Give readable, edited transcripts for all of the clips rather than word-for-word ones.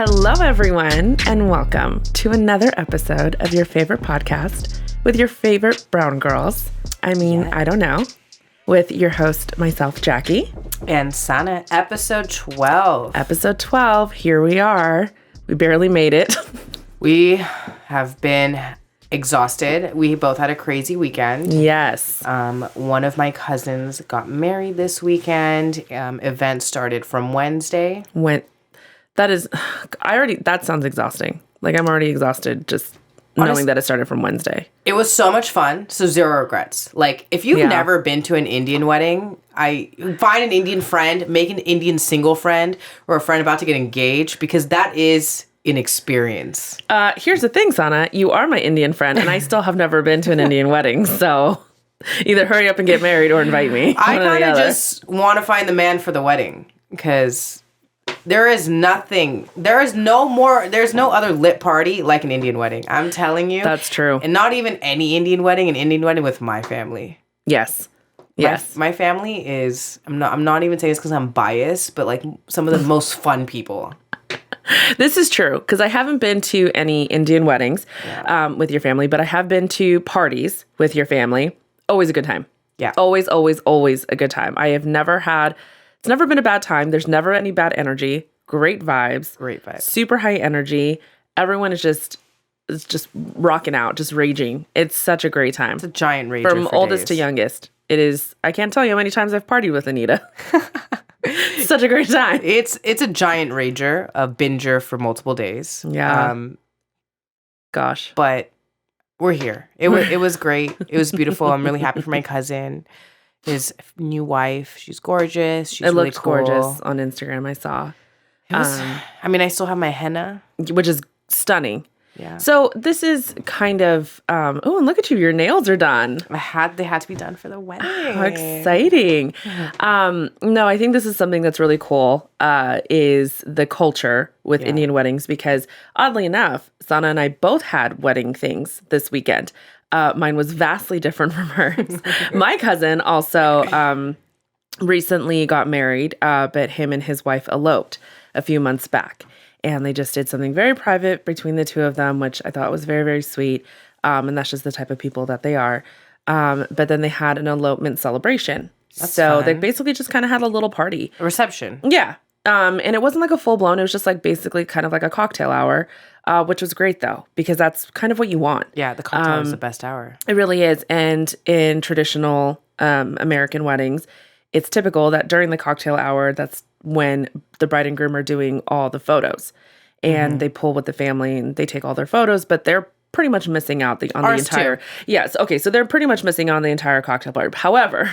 Hello, everyone, and welcome to another episode of your favorite podcast with your favorite brown girls. I don't know. With your host, myself, Jackie. And Sana, episode 12. Episode 12, here we are. We barely made it. We have been exhausted. We both had a crazy weekend. Yes. One of my cousins got married this weekend. Event started from Wednesday. That sounds exhausting. Like, I'm already exhausted just knowing that it started from Wednesday. It was so much fun, so zero regrets. Like, if you've never been to an Indian wedding, find an Indian friend, make an Indian single friend, or a friend about to get engaged, because that is an experience. Here's the thing, Sana. You are my Indian friend, and I still have never been to an Indian wedding, so either hurry up and get married or invite me. I kind of just want to find the man for the wedding, because there's no other lit party like an Indian wedding. I'm telling you. That's true. And not even any Indian wedding, an Indian wedding with my family. Yes. My family is, I'm not even saying this because I'm biased, but like some of the most fun people. This is true, because I haven't been to any Indian weddings with your family, but I have been to parties with your family. Always a good time. Yeah. Always, always, always a good time. It's never been a bad time. There's never any bad energy. Great vibes. Super high energy. Everyone is just rocking out, just raging. It's such a great time. It's a giant rager From for oldest days. to youngest. It is, I can't tell you how many times I've partied with Anita. It's such a great time. It's a giant rager, a binger for multiple days. Yeah. Gosh. But we're here. It was great. It was beautiful. I'm really happy for my cousin. His new wife. She's gorgeous. She's really cool. Gorgeous on Instagram. I saw. I still have my henna, which is stunning. Yeah. So this is kind of, and look at you. Your nails are done. They had to be done for the wedding. How exciting. No, I think this is something that's really cool, is the culture with Indian weddings, because oddly enough, Sana and I both had wedding things this weekend. Mine was vastly different from hers. My cousin also recently got married, but him and his wife eloped a few months back. And they just did something very private between the two of them, which I thought was very, very sweet. And that's just the type of people that they are. But then they had an elopement celebration. That's so fun. they basically just kind of had a little party. A reception. Yeah. And it wasn't like a full blown. It was just like basically kind of like a cocktail hour, which was great though, because that's kind of what you want. Yeah, the cocktail is the best hour. It really is. And in traditional American weddings, it's typical that during the cocktail hour, that's when the bride and groom are doing all the photos. And they pull with the family and they take all their photos, but they're pretty much missing out on the entire... Too. Yes, okay, so they're pretty much missing out on the entire cocktail party. However,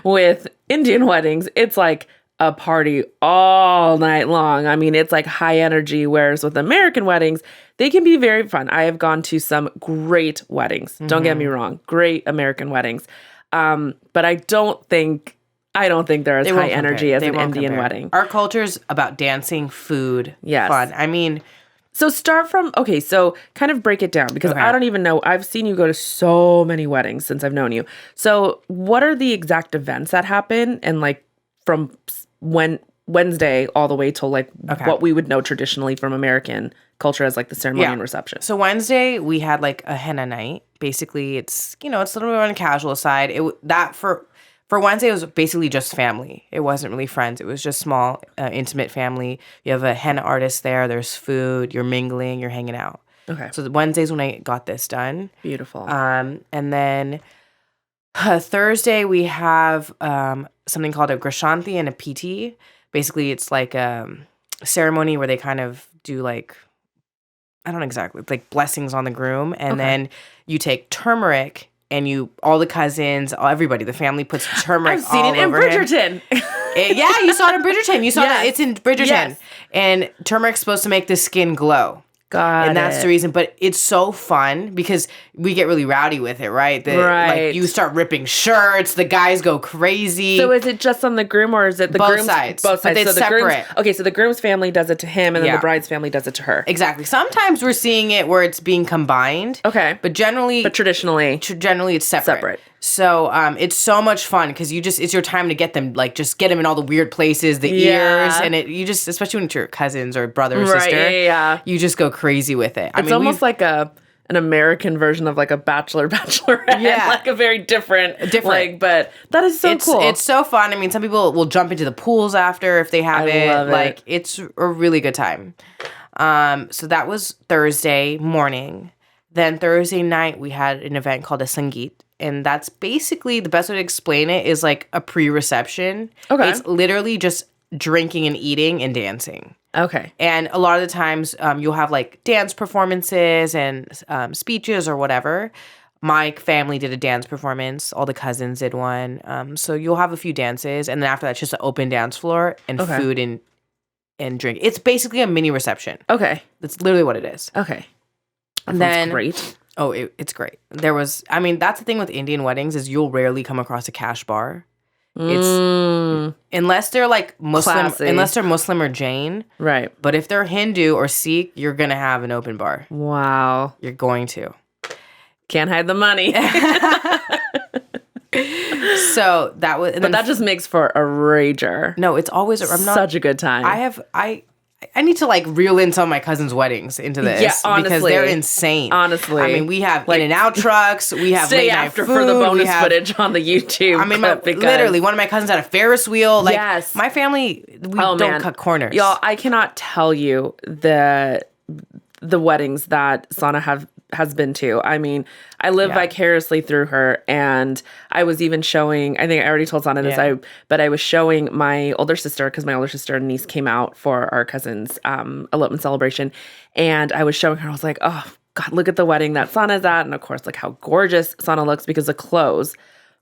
with Indian weddings, it's like a party all night long. I mean, it's like high energy, whereas with American weddings, they can be very fun. I have gone to some great weddings. Don't get me wrong. Great American weddings. But I don't think they're as high energy as an Indian wedding. Our culture's about dancing, food, fun. So start from, so kind of break it down, because I don't even know. I've seen you go to so many weddings since I've known you. So what are the exact events that happen, and like from Wednesday all the way till like what we would know traditionally from American culture as like the ceremony and reception? So Wednesday we had like a henna night. Basically, it's it's a little bit on the casual side. For Wednesday, it was basically just family. It wasn't really friends. It was just small, intimate family. You have a henna artist there. There's food. You're mingling. You're hanging out. Okay. So Wednesday's when I got this done. Beautiful. And then Thursday, we have something called a Grashanti and a PT. Basically, it's like a ceremony where they kind of do like, I don't know exactly, like blessings on the groom. And then you take turmeric. And all the cousins, everybody, the family puts turmeric all over him. I've seen it in Bridgerton. Yeah, you saw it in Bridgerton. You saw that. It's in Bridgerton. Yes. And turmeric's supposed to make the skin glow. And that's the reason. But it's so fun because we get really rowdy with it, right? Like you start ripping shirts. The guys go crazy. So is it just on the groom, or is it the both groom's? Sides. Both sides. But it's separate. So the groom's family does it to him, and then the bride's family does it to her. Exactly. Sometimes we're seeing it where it's being combined. Okay. But traditionally traditionally it's separate. So it's so much fun because it's your time to get them, like, just get them in all the weird places, the ears, and especially when it's your cousins or brother or sister, you just go crazy with it. It's almost like an American version of like a bachelorette, like a very different, like, but that is so cool. It's so fun. I mean, some people will jump into the pools after if they have it. Like, it's a really good time. So that was Thursday morning. Then Thursday night, we had an event called a Sangeet. And that's basically, the best way to explain it is like a pre-reception. Okay. It's literally just drinking and eating and dancing. Okay. And a lot of the times you'll have like dance performances and speeches or whatever. My family did a dance performance. All the cousins did one. So you'll have a few dances. And then after that, it's just an open dance floor and food and drink. It's basically a mini reception. Okay. That's literally what it is. Okay. And then great. Oh, it's great. That's the thing with Indian weddings is you'll rarely come across a cash bar. It's unless they're like Muslim, unless they're Muslim or Jain. Right. But if they're Hindu or Sikh, you're going to have an open bar. Wow. You're going to. Can't hide the money. So that was, but that just makes for a rager. No, it's always such a good time. I need to like reel in some of my cousins' weddings into this because they're insane. Honestly, I mean, we have like, In-N-Out trucks. We have stay after food, for the bonus footage on the YouTube. I mean, literally, one of my cousins had a Ferris wheel. Like, my family, we don't cut corners. Y'all, I cannot tell you the weddings that Sana has been to. I mean, I live vicariously through her, and I was even showing, I think I already told Sana this, but I was showing my older sister, because my older sister and niece came out for our cousin's elopement celebration, and I was showing her, I was like, oh, God, look at the wedding that Sana's at, and of course, like how gorgeous Sana looks, because the clothes,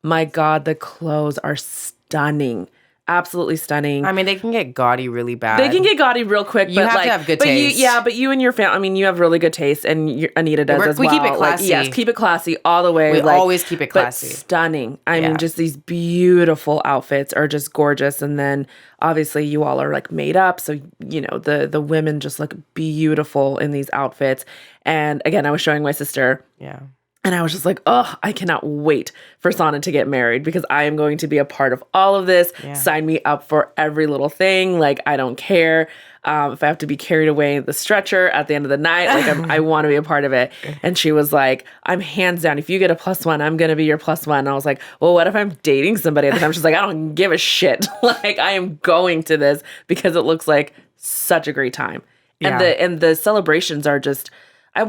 my God, the clothes are stunning. Absolutely stunning. I mean, they can get gaudy really bad. They can get gaudy real quick. You have to have good taste. But you and your family, I mean, you have really good taste, and Anita does as well. We keep it classy. Like, yes, keep it classy all the way. We always keep it classy. But stunning. I mean, just these beautiful outfits are just gorgeous. And then, obviously, you all are, like, made up. So, you know, the women just look beautiful in these outfits. And, again, I was showing my sister. Yeah. And I was just like, oh, I cannot wait for Sana to get married because I am going to be a part of all of this. Yeah. Sign me up for every little thing. Like, I don't care if I have to be carried away in the stretcher at the end of the night. Like, I want to be a part of it. And she was like, I'm hands down. If you get a +1, I'm going to be your +1. And I was like, well, what if I'm dating somebody at the time? She's like, I don't give a shit. Like, I am going to this because it looks like such a great time. And the celebrations are just... I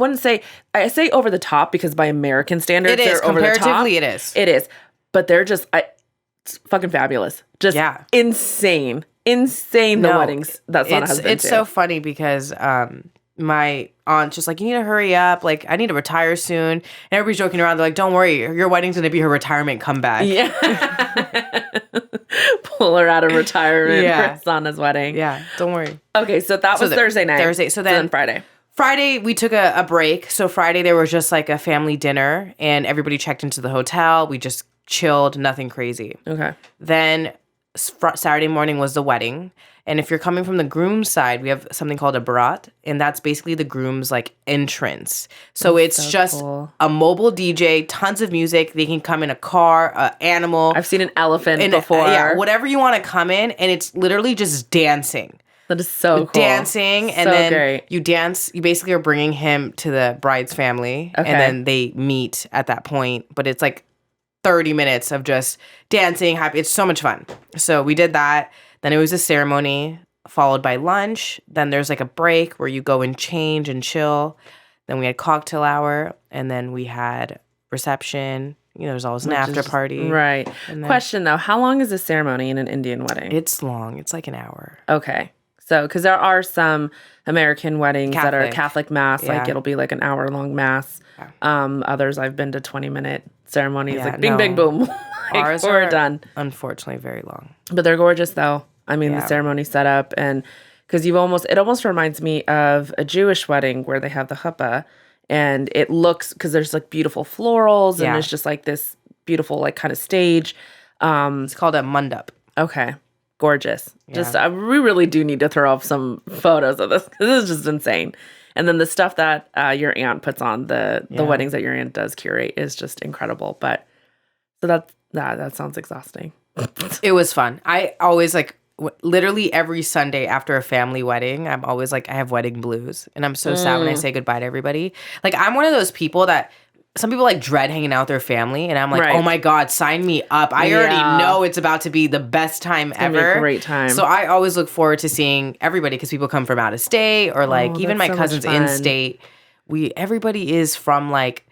say over the top because by American standards, they're over the top. Comparatively, it is. It is. But they're just it's fucking fabulous. Just insane. Insane the weddings that Sana has been to. It's so funny because my aunt's just like, you need to hurry up. Like, I need to retire soon. And everybody's joking around. They're like, don't worry. Your wedding's going to be her retirement comeback. Yeah. Pull her out of retirement for Sana's wedding. Yeah. Don't worry. Okay. So that was Thursday night. So then Friday. Friday, we took a break. So Friday, there was just like a family dinner and everybody checked into the hotel. We just chilled, nothing crazy. Okay. Then Saturday morning was the wedding. And if you're coming from the groom's side, we have something called a barat. And that's basically the groom's like entrance. So it's just cool. A mobile DJ, tons of music. They can come in a car, an animal. I've seen an elephant before. Yeah, whatever you want to come in. And it's literally just dancing. That is so cool. Dancing, and then you dance. You basically are bringing him to the bride's family, and then they meet at that point. But it's like 30 minutes of just dancing, happy. It's so much fun. So we did that. Then it was a ceremony followed by lunch. Then there's like a break where you go and change and chill. Then we had cocktail hour, and then we had reception. You know, there's always an after party. Right. Question though, how long is a ceremony in an Indian wedding? It's long. It's like an hour. Okay. So, because there are some American weddings that are Catholic mass, like it'll be like an hour-long mass. Yeah. Others I've been to 20-minute ceremonies, like bing, bang, boom. Like, ours we're done. Unfortunately, very long. But they're gorgeous, though. I mean, the ceremony set up, and because it almost reminds me of a Jewish wedding where they have the chuppah, and it looks, because there's like beautiful florals, and there's just like this beautiful like kind of stage. It's called a mandap. Okay. Gorgeous. Yeah. Just we really do need to throw up some photos of this. This is just insane. And then the stuff that your aunt puts on, the weddings that your aunt does curate is just incredible. But So that sounds exhausting. It was fun. I always like literally every Sunday after a family wedding, I'm always like, I have wedding blues. And I'm so sad when I say goodbye to everybody. Like, I'm one of those people that some people like dread hanging out with their family. And I'm like, Right. oh my God, sign me up. I already know it's about to be the best time ever. Be a great time. So I always look forward to seeing everybody because people come from out of state or like even my cousins in state. Everybody is from like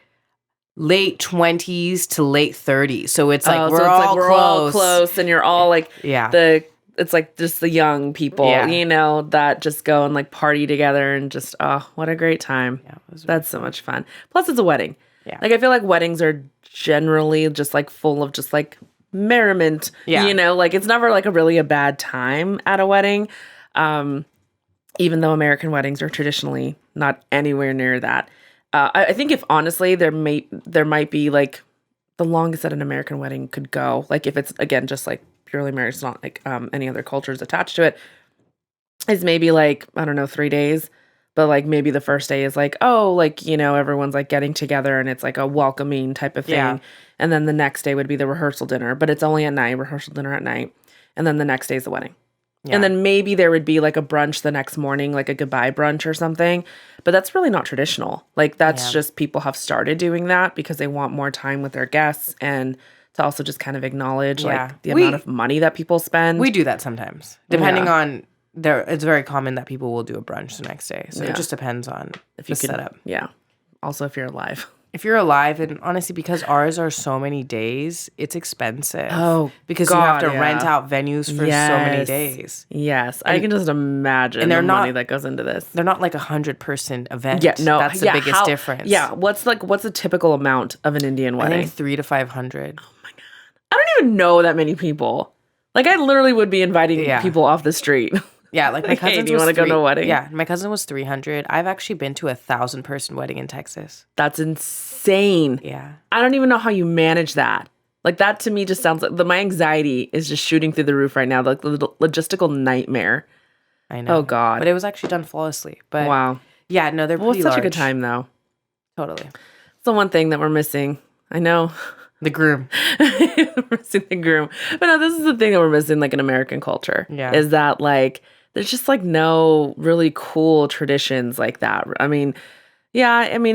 late 20s to late 30s. So it's like we're all close and you're all like it's like just the young people, that just go and like party together and just what a great time. Yeah, that's so much fun. Plus it's a wedding. Yeah. Like I feel like weddings are generally just like full of just like merriment. Yeah. Like it's never like a bad time at a wedding. Even though American weddings are traditionally not anywhere near that. I think if honestly there might be like the longest that an American wedding could go, like if it's again just like purely marriage, it's not like any other cultures attached to it, is maybe like, I don't know, 3 days. But like maybe the first day is like, everyone's like getting together and it's like a welcoming type of thing. Yeah. And then the next day would be the rehearsal dinner, but it's only at night, rehearsal dinner at night. And then the next day is the wedding. Yeah. And then maybe there would be like a brunch the next morning, like a goodbye brunch or something. But that's really not traditional. Like that's just people have started doing that because they want more time with their guests and to also just kind of acknowledge like the amount of money that people spend. We do that sometimes. Depending on it's very common that people will do a brunch the next day. So it just depends on if you set up. Yeah. Also if you're alive. If you're alive, and honestly, because ours are so many days, it's expensive. Oh, because you have to rent out venues for so many days. Yes, and I can just imagine the money that goes into this. They're not like 100-person event. Yeah, no, that's the biggest difference. Yeah, what's a typical amount of an Indian wedding? I think 300 to 500. Oh my God, I don't even know that many people. Like I literally would be inviting people off the street. Yeah, like my cousin. Hey, do you want to go to a wedding? Yeah, my cousin was 300. I've actually been to a 1,000-person wedding in Texas. That's insane. Yeah, I don't even know how you manage that. Like that to me just sounds like my anxiety is just shooting through the roof right now. Like the logistical nightmare. I know. Oh God. But it was actually done flawlessly. But wow. Yeah, no, they're pretty large. Such a good time though. Totally. It's the one thing that we're missing. I know. The groom. We're missing the groom. But no, this is the thing that we're missing like in American culture. Yeah. Is that like there's just like no really cool traditions like that. I mean,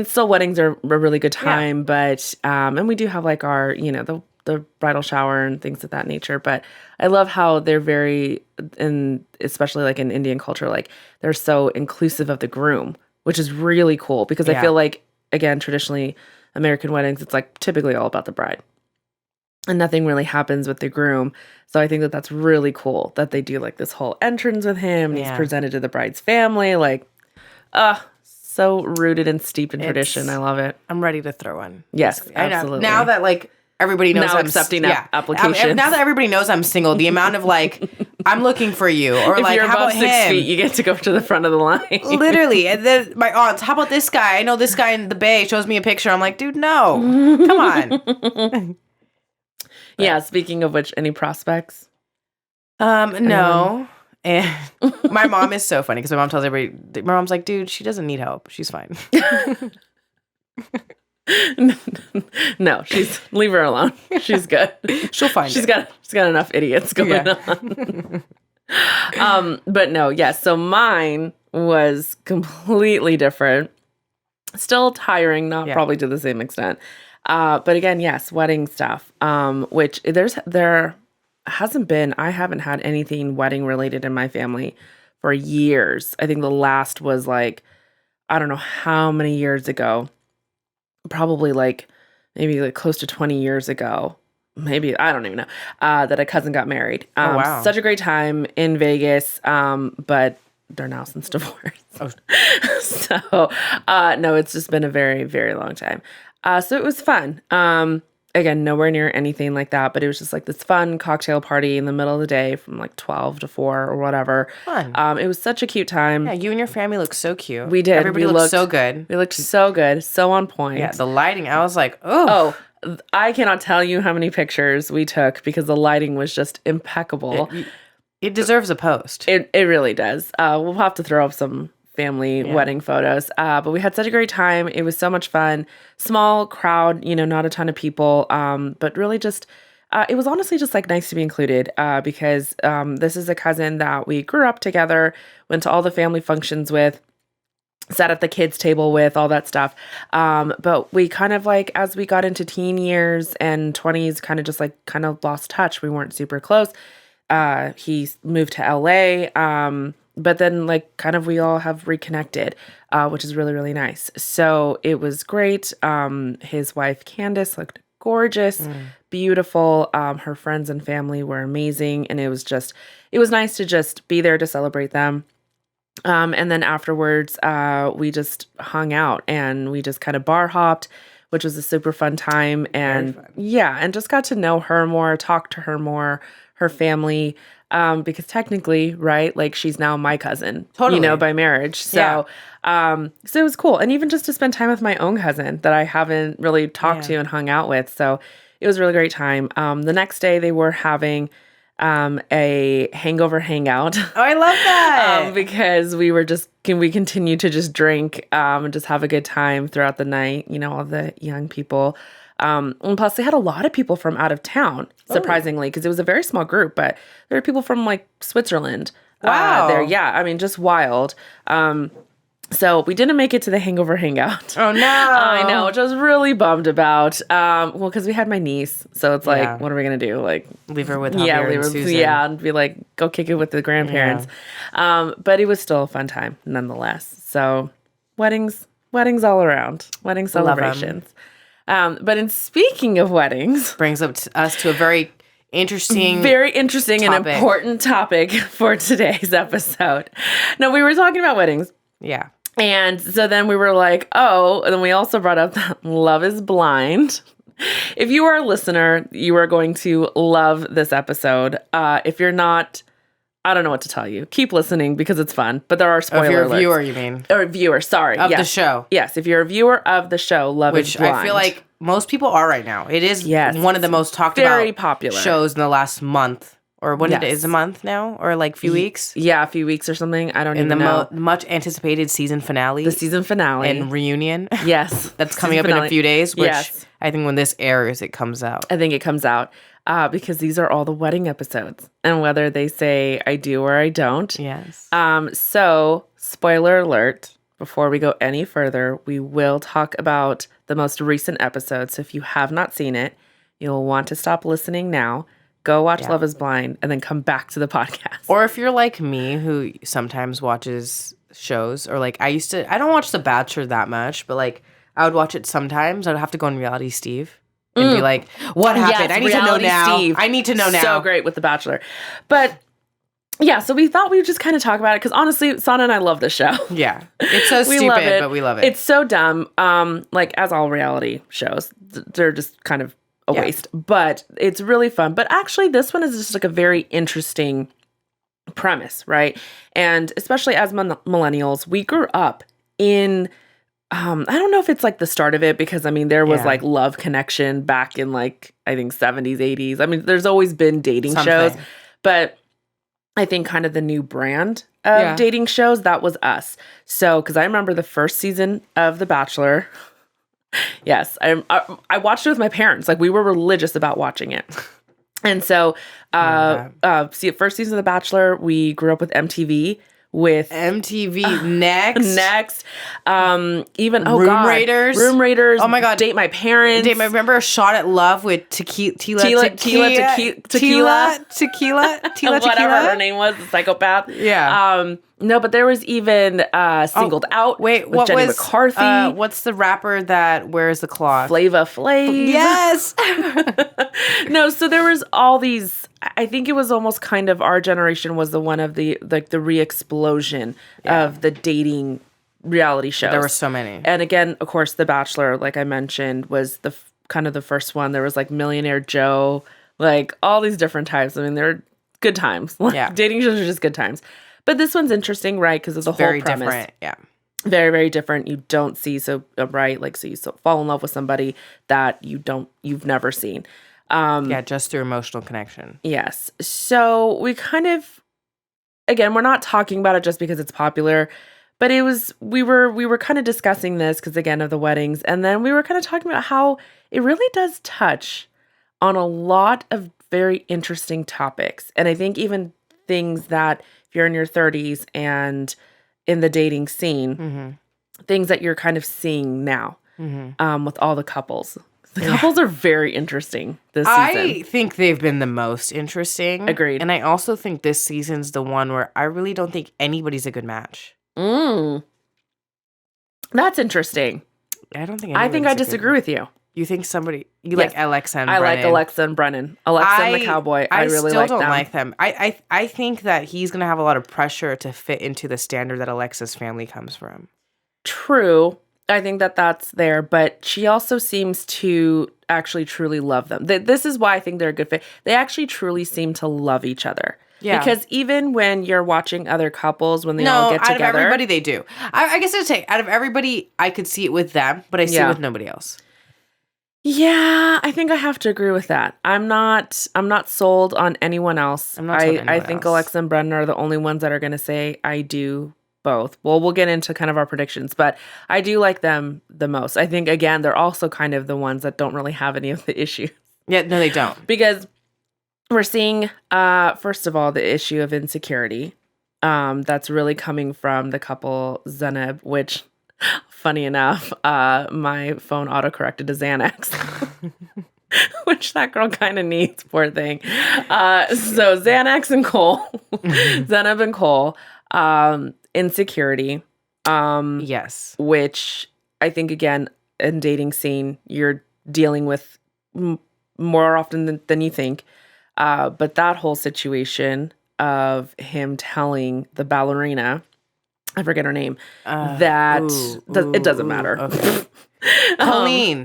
still weddings are a really good time, but and we do have like our, the bridal shower and things of that nature. But I love how they're very, and especially like in Indian culture, like they're so inclusive of the groom, which is really cool because I feel like, again, traditionally American weddings, it's like typically all about the bride. And nothing really happens with the groom. So I think that that's really cool that they do like this whole entrance with him. And he's presented to the bride's family. Like, so rooted and steeped in tradition. I love it. I'm ready to throw one. Yes, absolutely. Now that like everybody knows I'm accepting applications. Now that everybody knows I'm single, the amount of like, I'm looking for you. Or if like, you're how above about 6 him? feet, you get to go to the front of the line. Literally. And then my aunts, how about this guy? I know this guy in the Bay shows me a picture. I'm like, dude, no. Come on. Yeah, speaking of which, any prospects? No. And my mom is so funny because my mom tells everybody, my mom's like, dude, she doesn't need help. She's fine. No, leave her alone. She's good. She'll find She's got enough idiots going on. But no, yes. So mine was completely different. Still tiring, not probably to the same extent. But again, yes, wedding stuff. Which I haven't had anything wedding related in my family for years. I think the last was like, I don't know how many years ago. Probably like maybe like close to 20 years ago. Maybe, I don't even know, that a cousin got married. Wow. Such a great time in Vegas. But they're now since divorced. Oh. So, no, it's just been a very, very long time. So it was fun. Again, nowhere near anything like that, but it was just like this fun cocktail party in the middle of the day from like 12 to 4 or whatever. Fun. It was such a cute time. Yeah, you and your family looked so cute. We did. Everybody looked so good. We looked so good, so on point. Yeah, the lighting, I was like, oh. I cannot tell you how many pictures we took because the lighting was just impeccable. It deserves a post. It really does. We'll have to throw up some family wedding photos. But we had such a great time. It was so much fun. Small crowd, not a ton of people, but really just, it was honestly just like nice to be included because this is a cousin that we grew up together, went to all the family functions with, sat at the kids' table with, all that stuff. But we kind of like, as we got into teen years and 20s, kind of lost touch. We weren't super close. He moved to LA. But then like kind of we all have reconnected, which is really, really nice. So it was great. His wife, Candace, looked gorgeous, beautiful. Her friends and family were amazing. And it was nice to just be there to celebrate them. And then afterwards, we just hung out and we just kind of bar hopped, which was a super fun time. And and just got to know her more, talk to her more, her family. Because technically, right, like she's now my cousin, by marriage. So, so it was cool. And even just to spend time with my own cousin that I haven't really talked to and hung out with. So it was a really great time. The next day they were having a hangover hangout. Oh, I love that. Because we continue to just drink, and just have a good time throughout the night, all the young people. And plus they had a lot of people from out of town, surprisingly, because it was a very small group, but there were people from like Switzerland. Wow. There. Yeah. I mean, just wild. So we didn't make it to the hangover hangout. Oh no. I know, which I was really bummed about. Well, because we had my niece, so it's like, what are we gonna do? Like, leave her with Javier and Susan. and be like, go kick it with the grandparents. Yeah. But it was still a fun time, nonetheless. So weddings all around, wedding celebrations. But in speaking of weddings, brings us to a very interesting and important topic for today's episode. No, we were talking about weddings. Yeah. And so then we were like, and then we also brought up that Love is Blind. If you are a listener, you are going to love this episode. If you're not, I don't know what to tell you. Keep listening because it's fun, but there are spoiler alerts. If you're a viewer, you mean? Or a viewer, sorry. Of the show. Yes, if you're a viewer of the show, Love is Blind. Which I feel like most people are right now. It is one of the most talked very about popular shows in the last month. Or when it is a month now? Or like a few weeks? Yeah, a few weeks or something. I don't even know. The much anticipated season finale. The season finale. And reunion. Yes. That's coming up in a few days, which I think when this airs, it comes out. I think it comes out because these are all the wedding episodes. And whether they say I do or I don't. Yes. So, spoiler alert, before we go any further, we will talk about the most recent episode. So if you have not seen it, you'll want to stop listening now. Go watch Love is Blind and then come back to the podcast. Or if you're like me, who sometimes watches shows, or like I don't watch The Bachelor that much, but like I would watch it sometimes. I'd have to go on Reality Steve and be like, what happened? I need to know now. Steve. I need to know now. So great with The Bachelor. But yeah, so we thought we would just kind of talk about it because honestly, Sana and I love this show. Yeah. It's so stupid, but we love it. It's so dumb. Like as all reality shows, they're just kind of a waste, but it's really fun. But actually this one is just like a very interesting premise, right? And especially as millennials, we grew up in, I don't know if it's like the start of it, because I mean, there was like Love Connection back in like, I think 70s, 80s. I mean, there's always been dating shows, but I think kind of the new brand of dating shows, that was us. So, cause I remember the first season of The Bachelor. Yes, I watched it with my parents. Like we were religious about watching it. And so, first season of The Bachelor, we grew up with MTV. With MTV next, even Room Raiders. Oh my God, Date My Parents. Remember A Shot at Love with Tequila, whatever her name was, the psychopath. Yeah. No, but there was even Singled Out. Wait, with Jenny McCarthy. What's the rapper that wears the cloth? Flava Flav. Yes. No, so there was all these. I think it was almost kind of our generation was the one of the like the re-explosion of the dating reality shows. There were so many. And again, of course, The Bachelor, like I mentioned, was the kind of the first one. There was like Millionaire Joe, like all these different types. I mean, they're good times. Like, dating shows are just good times. But this one's interesting, right? Because of the whole premise. Very different, yeah. Very, very different. You don't see right, like so you fall in love with somebody that you've never seen. Just through emotional connection. Yes. So we kind of, again, we're not talking about it just because it's popular, But we were kind of discussing this because, again, of the weddings. And then we were kind of talking about how it really does touch on a lot of very interesting topics. And I think even things that if you're in your 30s and in the dating scene, things that you're kind of seeing now with all the couples. The couples are very interesting this season. I think they've been the most interesting. Agreed. And I also think this season's the one where I really don't think anybody's a good match. That's interesting. I think I disagree with you. You think you like Alexa and I Brennan? like Alexa and Brennan. Alexa and the cowboy. I really still like don't them. like them. I think that he's going to have a lot of pressure to fit into the standard that Alexa's family comes from. True. I think that that's there, but she also seems to actually truly love them. This is why I think they're a good fit. They actually truly seem to love each other. Yeah. Because even when you're watching other couples, when they all get together. Out of everybody, they do. I guess I'd say out of everybody, I could see it with them, but I see it with nobody else. Yeah, I think I have to agree with that. I'm not sold on anyone else. I think Alexa and Brennan are the only ones that are going to say I do both. Well, we'll get into kind of our predictions, but I do like them the most. I think, again, they're also kind of the ones that don't really have any of the issues. Yeah, no, they don't. Because we're seeing, first of all, the issue of insecurity that's really coming from the couple Zeneb, which... Funny enough, my phone autocorrected to Xanax, which that girl kind of needs, poor thing. So Xanax and Cole, Zeneb and Cole, insecurity. Yes. Which I think, again, in dating scene, you're dealing with more often than you think. But that whole situation of him telling the ballerina, I forget her name. It doesn't matter. Okay.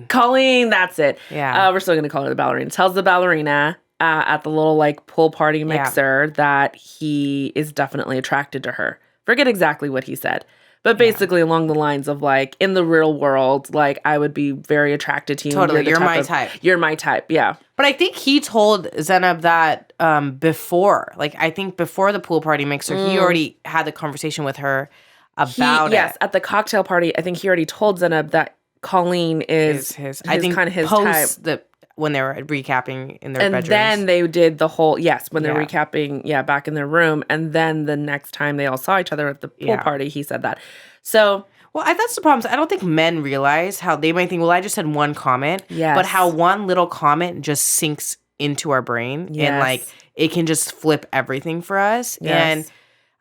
Colleen, that's it. Yeah. We're still going to call her the ballerina. Tells the ballerina at the little like pool party mixer that he is definitely attracted to her. Forget exactly what he said. But basically along the lines of like, in the real world, like I would be very attracted to you. Totally. You're my type. You're my type. Yeah. But I think he told Zeneb that before. Like, I think before the pool party mixer, he already had the conversation with her about it. Yes, at the cocktail party, I think he already told Zeneb that Colleen is his I think kind of his type. When they were recapping in their bedrooms. And then they did the whole, when they're recapping, back in their room. And then the next time they all saw each other at the pool party, he said that. So... Well, that's the problem. I don't think men realize how they might think, well, I just said one comment. Yes. But how one little comment just sinks into our brain. Yes. And, like, it can just flip everything for us. Yes. And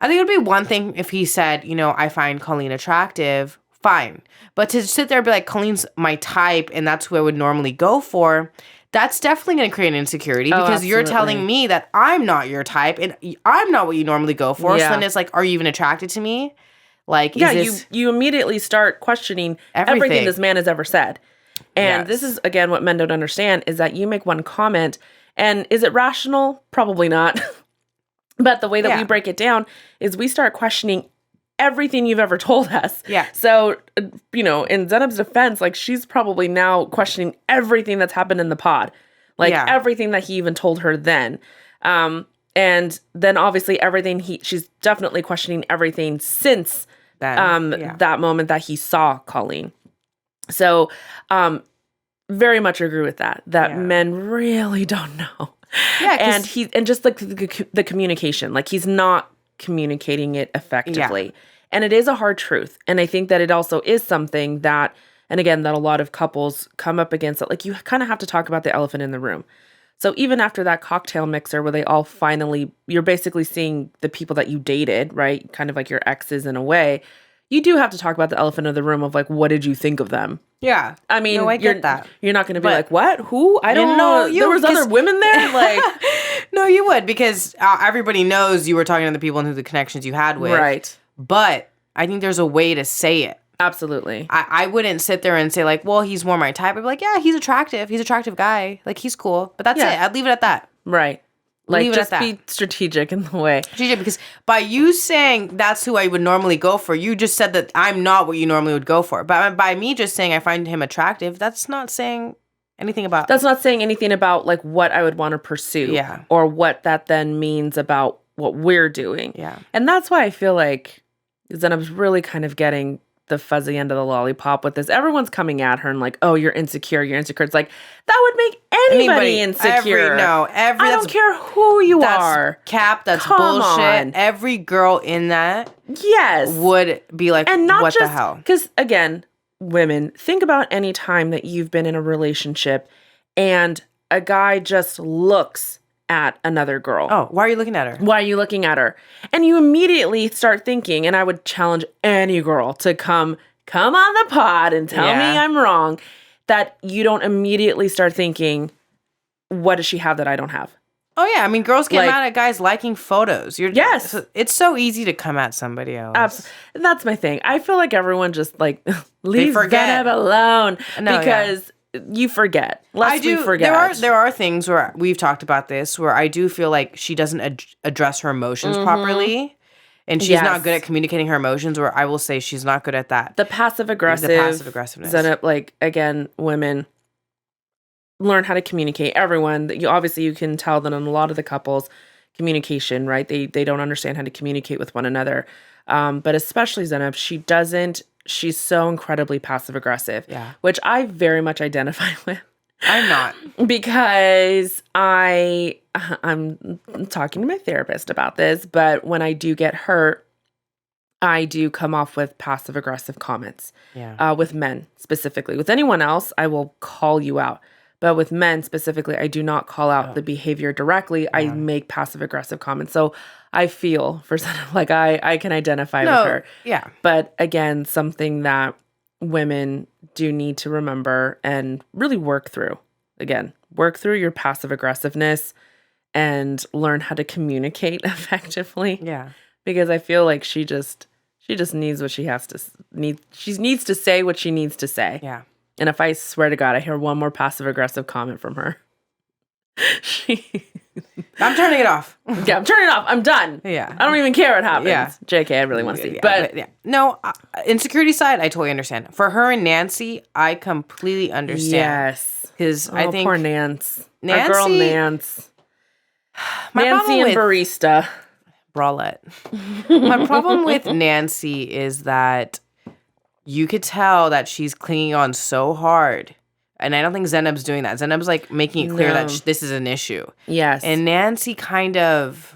I think it would be one thing if he said, I find Colleen attractive. Fine. But to sit there and be like, Colleen's my type and that's who I would normally go for, that's definitely going to create an insecurity because you're telling me that I'm not your type and I'm not what you normally go for. Yeah. So then it's like, are you even attracted to me? Like, you immediately start questioning everything this man has ever said. And this is, again, what men don't understand is that you make one comment and is it rational? Probably not. But the way that we break it down is we start questioning everything you've ever told us. Yeah. So, in Zeneb's defense, like she's probably now questioning everything that's happened in the pod. Like everything that he even told her then. And then obviously she's definitely questioning everything since that moment that he saw Colleen. So, very much agree with that men really don't know. Yeah. And just like the communication, like he's not communicating it effectively. Yeah. And it is a hard truth. And I think that it also is something that, and again, that a lot of couples come up against that. Like you kind of have to talk about the elephant in the room. So even after that cocktail mixer where they all you're basically seeing the people that you dated, right? Kind of like your exes in a way. You do have to talk about the elephant in the room of like, what did you think of them? Yeah. I mean, I get that. You're not going to be like, what? Who? I don't know. There was other women there? Like, no, you would because everybody knows you were talking to the people and who the connections you had with. Right. But I think there's a way to say it. Absolutely. I wouldn't sit there and say like, well, he's more my type. I'd be like, yeah, he's attractive. He's an attractive guy. Like, he's cool. But that's it. I'd leave it at that. Right. Like, just be strategic in the way. Strategic, because by you saying that's who I would normally go for, you just said that I'm not what you normally would go for. But by me just saying I find him attractive, that's not saying anything about... That's not saying anything about, like, what I would want to pursue. Yeah. Or what that then means about what we're doing. Yeah. And that's why I feel like... Zenob's really kind of getting the fuzzy end of the lollipop with this. Everyone's coming at her and like, oh, you're insecure. You're insecure. It's like, that would make anybody insecure. I don't care who you are. Cap, that's bullshit. On. Every girl in that would be like, and not what the hell? Because again, women, think about any time that you've been in a relationship and a guy just looks at another girl. Oh, why are you looking at her? Why are you looking at her? And you immediately start thinking, and I would challenge any girl to come on the pod and tell me I'm wrong, that you don't immediately start thinking, what does she have that I don't have? Oh, yeah. I mean, girls get mad at guys liking photos. Yes. It's so easy to come at somebody else. Absolutely. That's my thing. I feel like everyone just like, leave Zenab alone because you forget. We forget. There are things where we've talked about this where I do feel like she doesn't address her emotions properly. And she's not good at communicating her emotions, or I will say she's not good at that. The passive aggressiveness. Zenab, like, again, women learn how to communicate. Everyone, you can tell that in a lot of the couples, communication, right? They don't understand how to communicate with one another. But especially Zenab, she's so incredibly passive aggressive, which I very much identify with. I'm not. Because I'm talking to my therapist about this, but when I do get hurt, I do come off with passive aggressive comments. With men specifically. With anyone else, I will call you out. But with men specifically, I do not call out the behavior directly. I make passive aggressive comments. So I feel for Zenab, like I can identify with her. Yeah. But again, something that women do need to remember and really work through. Again, work through your passive aggressiveness and learn how to communicate effectively. Yeah. Because I feel like she just needs what she has to need. She needs to say what she needs to say. Yeah. And if I swear to God, I hear one more passive aggressive comment from her, I'm turning it off. Yeah, I'm turning it off. I'm done. Yeah. I don't even care what happens. Yeah. JK, I really want to see. No, insecurity side, I totally understand. For her and Nancy, I completely understand. Yes. Because I think poor Nance. Our girl Nance. Nancy and Barista. Bralette. My problem with Nancy is that you could tell that she's clinging on so hard. And I don't think Zenob's doing that. Zenob's like making it clear that this is an issue. Yes. And Nancy kind of,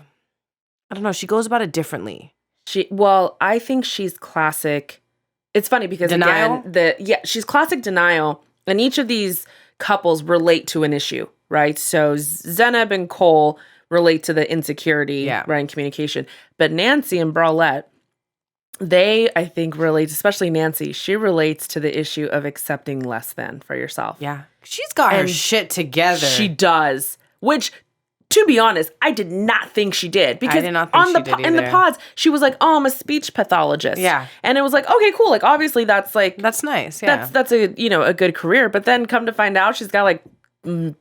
I don't know, she goes about it differently. I think she's classic. It's funny because denial? She's classic denial. And each of these couples relate to an issue, right? So Zenob and Cole relate to the insecurity, right, and communication. But Nancy and Bralette, they, I think, relate, especially Nancy, she relates to the issue of accepting less than for yourself. Yeah. She's got her shit together. She does. Which, to be honest, I did not think she did. Because I did not think she did either. In the pods, she was like, oh, I'm a speech pathologist. Yeah. And it was like, okay, cool. Like, obviously, that's nice. Yeah. That's a good career. But then come to find out, she's got like 10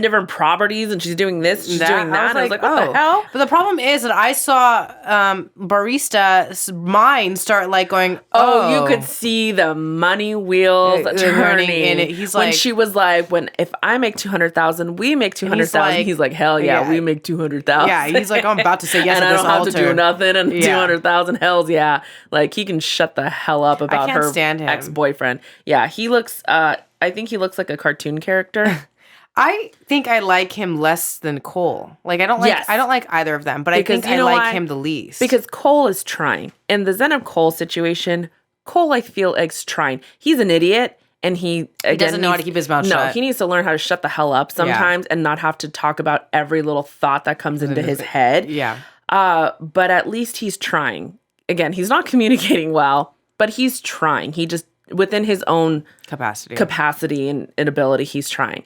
different properties and she's doing this, she's doing that. And I was like, what the hell? But the problem is that I saw Barista's mind start like going, you could see the money wheels turning in it. He's when like, she was like, if I make 200,000, we make 200,000. He's like, hell yeah, we make 200,000. Yeah, he's like, I'm about to say yes and at this altar. I don't have to do nothing and 200,000, hells yeah. Like, he can shut the hell up about her ex-boyfriend. Yeah, he looks, I think he looks like a cartoon character. I think I like him less than Cole. Like, I don't like either of them, but because I think I like him the least. Because Cole is trying. In the Zenab Cole situation, Cole, I feel, is trying. He's an idiot, and he doesn't know how to keep his mouth shut. No, he needs to learn how to shut the hell up sometimes and not have to talk about every little thought that comes into his head. Yeah. But at least he's trying. Again, he's not communicating well, but he's trying. He just, within his own capacity and ability, he's trying.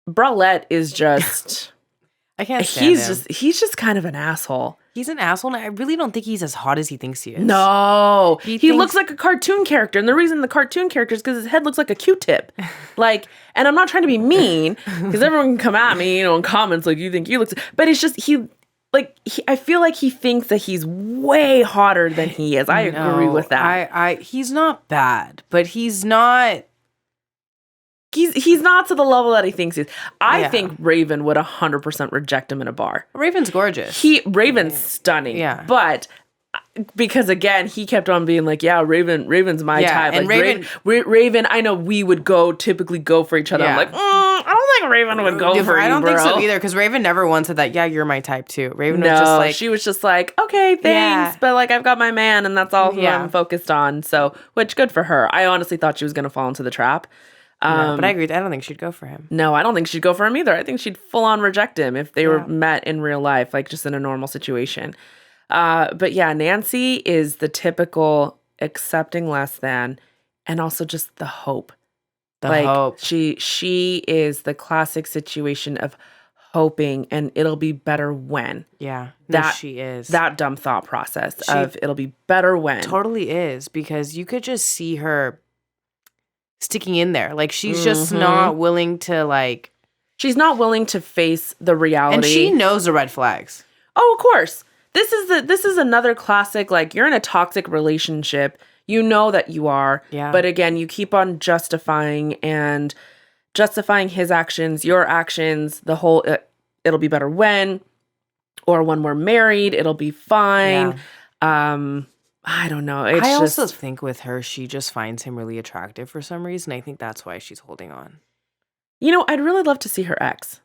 Bralette is just I can't stand him. He's just kind of an asshole. He's an asshole, and I really don't think he's as hot as he thinks he is. No. He looks like a cartoon character, and the reason the cartoon character is because his head looks like a Q-tip. Like, and I'm not trying to be mean, because everyone can come at me, in comments, like, you think you look... But it's just, I feel like he thinks that he's way hotter than he is. I agree with that. He's not bad, but he's not... He's not to the level that he thinks he is. I think Raven would 100% reject him in a bar. Raven's gorgeous. Raven's stunning. Yeah. But because again, he kept on being like, yeah, Raven's my type. And like, Raven, I know we would typically go for each other. I'm like, I don't think Raven would go for you, I don't think so bro. either, because Raven never once said that, yeah, you're my type too. Raven No, was just like, she was just like, okay, thanks, but like I've got my man and that's all who I'm focused on. So, which good for her. I honestly thought she was going to fall into the trap. But I agree. I don't think she'd go for him. No, I don't think she'd go for him either. I think she'd full on reject him if they were met in real life, like just in a normal situation. But yeah, Nancy is the typical accepting less than, and also just the hope. Hope. She is the classic situation of hoping, and it'll be better when. Yeah, she is. That dumb thought process of it'll be better when. Totally is, because you could just see her sticking in there. Like, she's just not willing to, like... She's not willing to face the reality. And she knows the red flags. Oh, of course. This is another classic, like, you're in a toxic relationship. You know that you are. Yeah. But again, you keep on justifying his actions, your actions, the whole, it'll be better when, or when we're married, it'll be fine. Yeah. I don't know. I also think with her, she just finds him really attractive for some reason. I think that's why she's holding on. You know, I'd really love to see her ex.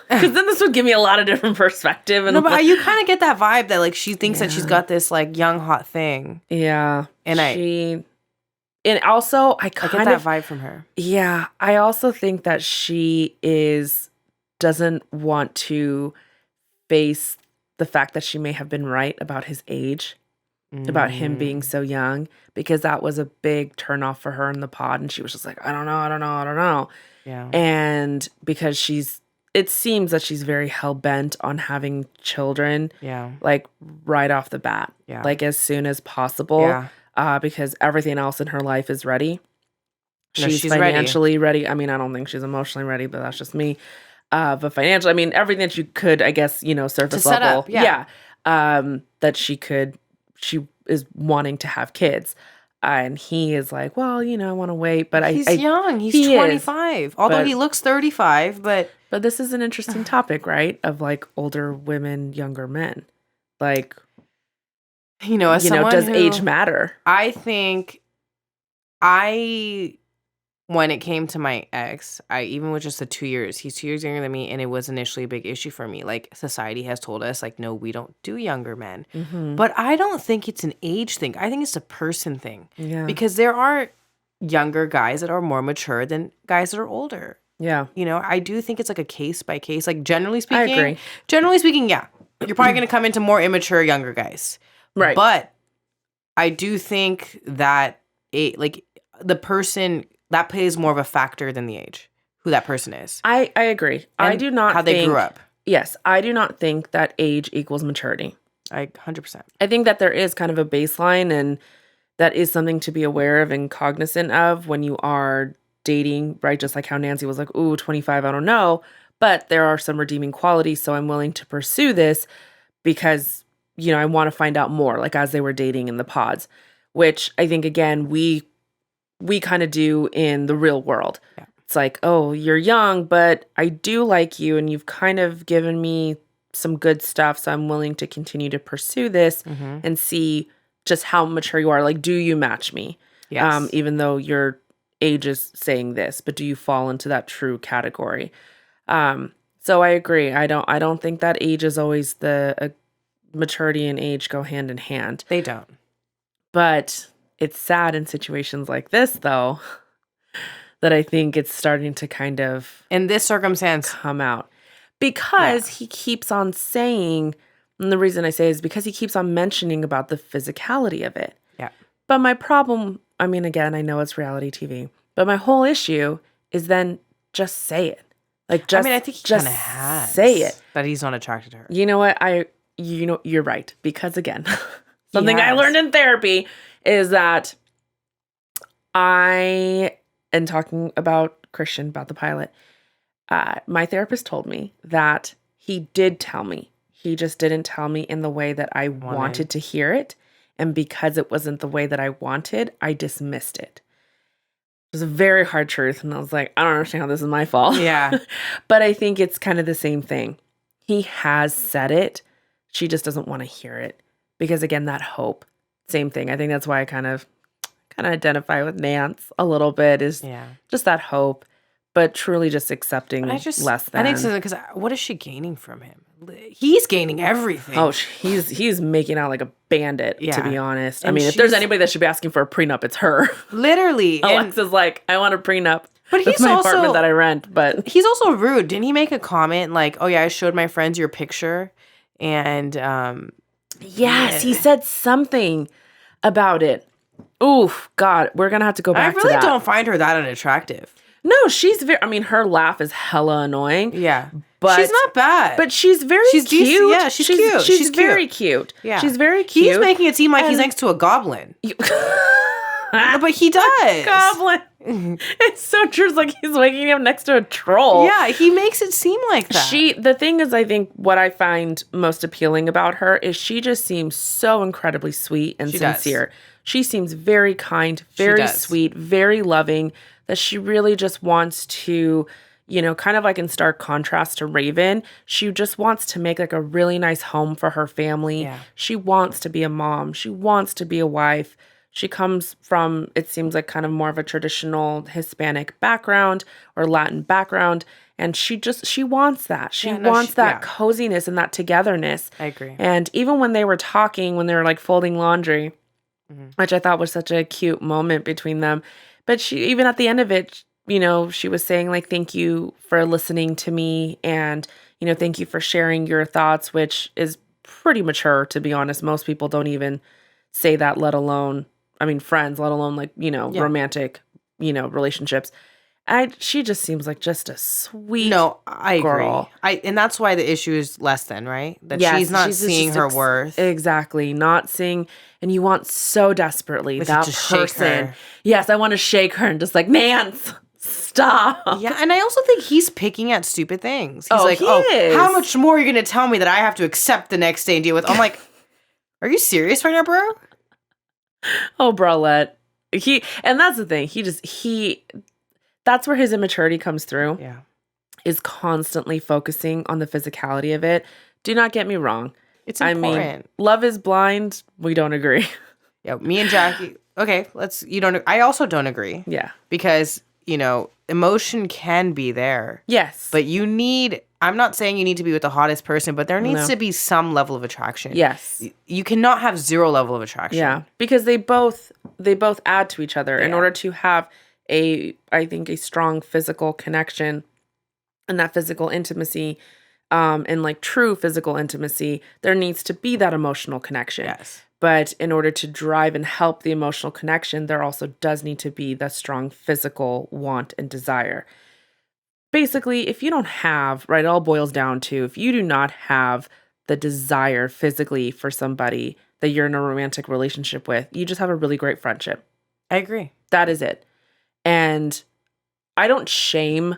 Because then this would give me a lot of different perspective. And no, but you kind of get that vibe that, like, she thinks that she's got this, like, young, hot thing. Yeah. And also, I get that vibe from her. Yeah. I also think that she doesn't want to face the fact that she may have been right about his age. About him being so young, because that was a big turnoff for her in the pod, and she was just like, I don't know. Yeah. And because it seems that she's very hell-bent on having children, like right off the bat, like as soon as possible, because everything else in her life is ready. She's financially ready. I mean, I don't think she's emotionally ready, but that's just me. But financially, I mean, everything that you could, I guess, surface to level, set up, that she is wanting to have kids. And he is like, well, I want to wait. But he's young. He's 25. Although he looks 35. But this is an interesting topic, right? Of like older women, younger men. Like, does age matter? I think when it came to my ex, even with just the 2 years, he's 2 years younger than me, and it was initially a big issue for me. Like, society has told us, like, no, we don't do younger men. Mm-hmm. But I don't think it's an age thing. I think it's a person thing. Yeah. Because there are younger guys that are more mature than guys that are older. Yeah. I do think it's like a case by case. Like, generally speaking. I agree. Generally speaking, yeah. You're probably going to come into more immature younger guys. Right. But I do think that the person... that plays more of a factor than the age, who that person is. I agree. And I do not how they grew up. Yes, I do not think that age equals maturity. 100%. I think that there is kind of a baseline, and that is something to be aware of and cognizant of when you are dating, right? Just like how Nancy was like, ooh, 25, I don't know. But there are some redeeming qualities, so I'm willing to pursue this because, I want to find out more, like as they were dating in the pods, which I think, again, we kind of do in the real world. Yeah. It's like, oh, you're young, but I do like you, and you've kind of given me some good stuff, so I'm willing to continue to pursue this and see just how mature you are. Like, do you match me? Yes. Even though your age is saying this, but do you fall into that true category? So I agree. I don't think that age is always maturity and age go hand in hand. They don't. But it's sad in situations like this, though, that I think it's starting to kind of... in this circumstance... come out. Because he keeps on saying... and the reason I say is because he keeps on mentioning about the physicality of it. Yeah. But my problem... I mean, again, I know it's reality TV. But my whole issue is then just say it. Like, just... I think he kind of has. Say it. That he's not attracted to her. You know what? You're right. Because, again, something I learned in therapy... is that and talking about Christian, about the pilot, my therapist told me that he did tell me. He just didn't tell me in the way that I wanted to hear it. And because it wasn't the way that I wanted, I dismissed it. It was a very hard truth. And I was like, I don't understand how this is my fault. Yeah. But I think it's kind of the same thing. He has said it. She just doesn't want to hear it. Because, again, that hope. same thing. I think that's why I kind of identify with Nance a little bit, is just that hope, but truly just accepting less than. I think so, because what is she gaining from him? He's gaining everything. Oh, he's making out like a bandit, to be honest. And I mean, if there's anybody that should be asking for a prenup, it's her. Literally. Alexa's like, I want a prenup. But he's my apartment that I rent. But he's also rude. Didn't he make a comment like, "Oh yeah, I showed my friends your picture," and yes, he said something about it. Oof, God, we're gonna have to go back to that. I really don't find her that unattractive. No, she's very. I mean, her laugh is hella annoying. Yeah, but she's not bad. But she's very cute. Decent. Yeah, she's cute. She's very cute. Yeah, she's very cute. He's making it seem like he's next to a goblin. But he does. Goblin. It's so true. It's like he's waking up next to a troll. Yeah, he makes it seem like that. The thing is, I think what I find most appealing about her is she just seems so incredibly sweet and sincere. She seems very kind, very sweet, very loving, that she really just wants to, kind of like in stark contrast to Raven, she just wants to make like a really nice home for her family. Yeah. She wants to be a mom. She wants to be a wife. She comes from, it seems like, kind of more of a traditional Hispanic background or Latin background. And she wants that. She wants that coziness and that togetherness. I agree. And even when they were talking, when they were like folding laundry, which I thought was such a cute moment between them. But she, even at the end of it, she was saying like, thank you for listening to me. And, thank you for sharing your thoughts, which is pretty mature, to be honest. Most people don't even say that, let alone, friends, let alone like, romantic, relationships. She just seems like just a sweet I girl. Agree. And that's why the issue is less than, right? That she's not seeing her worth. Exactly. Not seeing, and you want so desperately that person. Yes, I want to shake her and just like, Nance, stop. Yeah, and I also think he's picking at stupid things. He's like, how much more are you going to tell me that I have to accept the next day and deal with? I'm like, are you serious right now, bro? Oh, bralette. And that's the thing. That's where his immaturity comes through. Yeah. Is constantly focusing on the physicality of it. Do not get me wrong. It's important. Love is blind. We don't agree. Yeah, me and Jackie. Okay, I also don't agree. Yeah. Because, emotion can be there. Yes. But I'm not saying you need to be with the hottest person, but there needs to be some level of attraction. Yes. You cannot have zero level of attraction. Yeah. Because they both add to each other in order to have I think a strong physical connection, and that physical intimacy, and like true physical intimacy, there needs to be that emotional connection. Yes. But in order to drive and help the emotional connection, there also does need to be the strong physical want and desire. Basically, if you don't have, right, it all boils down to, if you do not have the desire physically for somebody that you're in a romantic relationship with, you just have a really great friendship. I agree. That is it. And I don't shame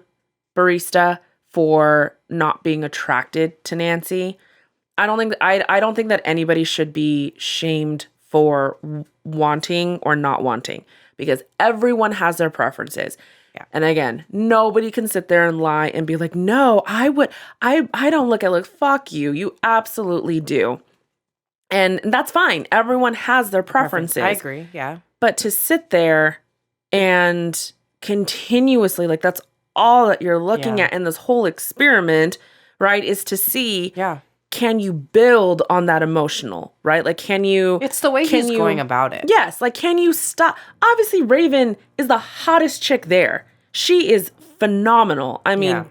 Barista for not being attracted to Nancy. I don't think that anybody should be shamed for wanting or not wanting, because everyone has their preferences. Yeah. And again, nobody can sit there and lie and be like, no, I don't look at like, fuck you. You absolutely do. And that's fine. Everyone has their preferences. I agree. Yeah. But to sit there and continuously, like, that's all that you're looking at in this whole experiment, right, is to see, can you build on that emotional, right? Like, can you... It's the way he's going about it. Yes. Like, can you stop? Obviously, Raven is the hottest chick there. She is phenomenal. I mean,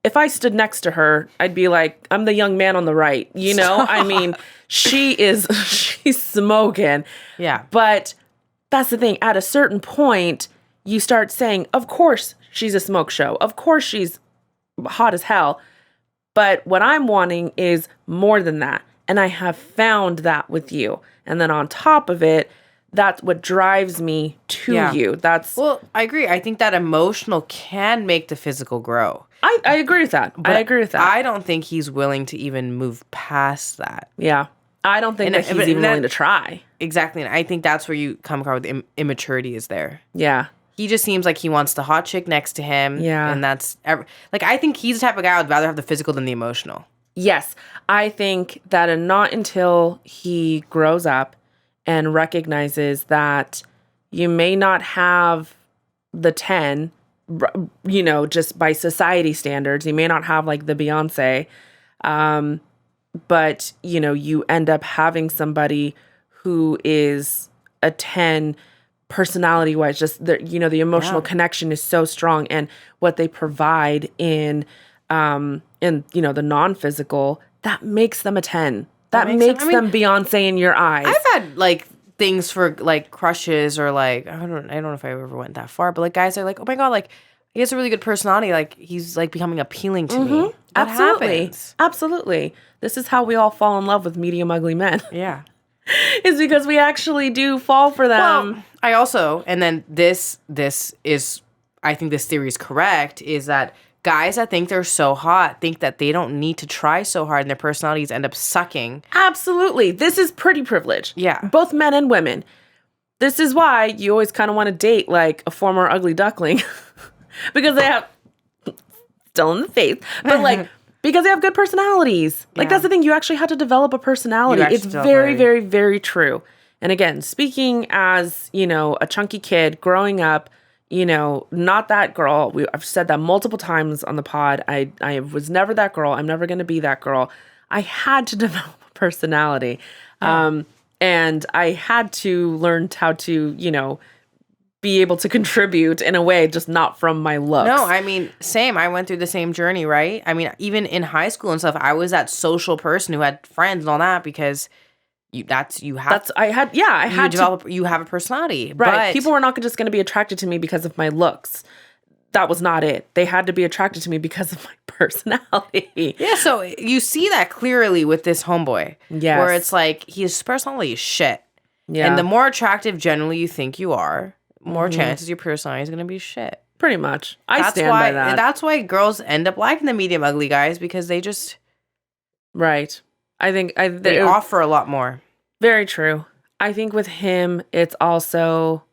if I stood next to her, I'd be like, I'm the young man on the right, you know? I mean, she's smoking. Yeah. But that's the thing. At a certain point, you start saying, of course she's a smoke show. Of course she's hot as hell. But what I'm wanting is more than that. And I have found that with you. And then on top of it, that's what drives me to you. Well, I agree. I think that emotional can make the physical grow. I agree with that. I agree with that. I don't think he's willing to even move past that. Yeah. I don't think that he's even willing to try. Exactly. And I think that's where you come across with immaturity is there. Yeah. He just seems like he wants the hot chick next to him. Yeah. And that's... I think he's the type of guy who would rather have the physical than the emotional. Yes. I think that not until he grows up and recognizes that you may not have the 10, just by society standards. You may not have like the Beyonce, but, you end up having somebody who is a 10 personality wise, just the emotional connection is so strong, and what they provide in the non-physical, that makes them a 10. That makes them Beyonce in your eyes. I've had like things for like crushes, or like I don't know if I ever went that far, but like guys are like, oh my god, like he has a really good personality, like he's like becoming appealing to me. That happens. Absolutely. This is how we all fall in love with medium ugly men. Yeah. Is because we actually do fall for them. Well, I also, and then this is, I think this theory is correct, is that guys that think they're so hot think that they don't need to try so hard and their personalities end up sucking. Absolutely. This is pretty privilege. Yeah. Both men and women. This is why you always kind of want to date like a former ugly duckling because they have, still in the face, but like, because they have good personalities. Like, that's the thing. You actually have to develop a personality. It's very, very, very true. And again, speaking as, a chunky kid growing up, not that girl. I've said that multiple times on the pod. I was never that girl. I'm never going to be that girl. I had to develop a personality. And I had to learn how to, be able to contribute in a way, just not from my looks. No, I mean, same. I went through the same journey, right? I mean, even in high school and stuff, I was that social person who had friends and all that because you have a personality. Right. But people were not just going to be attracted to me because of my looks. That was not it. They had to be attracted to me because of my personality. Yeah, so you see that clearly with this homeboy. Yes. Where it's like, his personality is shit. Yeah. And the more attractive generally you think you are, more chances your personality is going to be shit. Pretty much. I stand by that. That's why girls end up liking the medium ugly guys, because they just... Right. I think... they offer a lot more. Very true. I think with him, it's also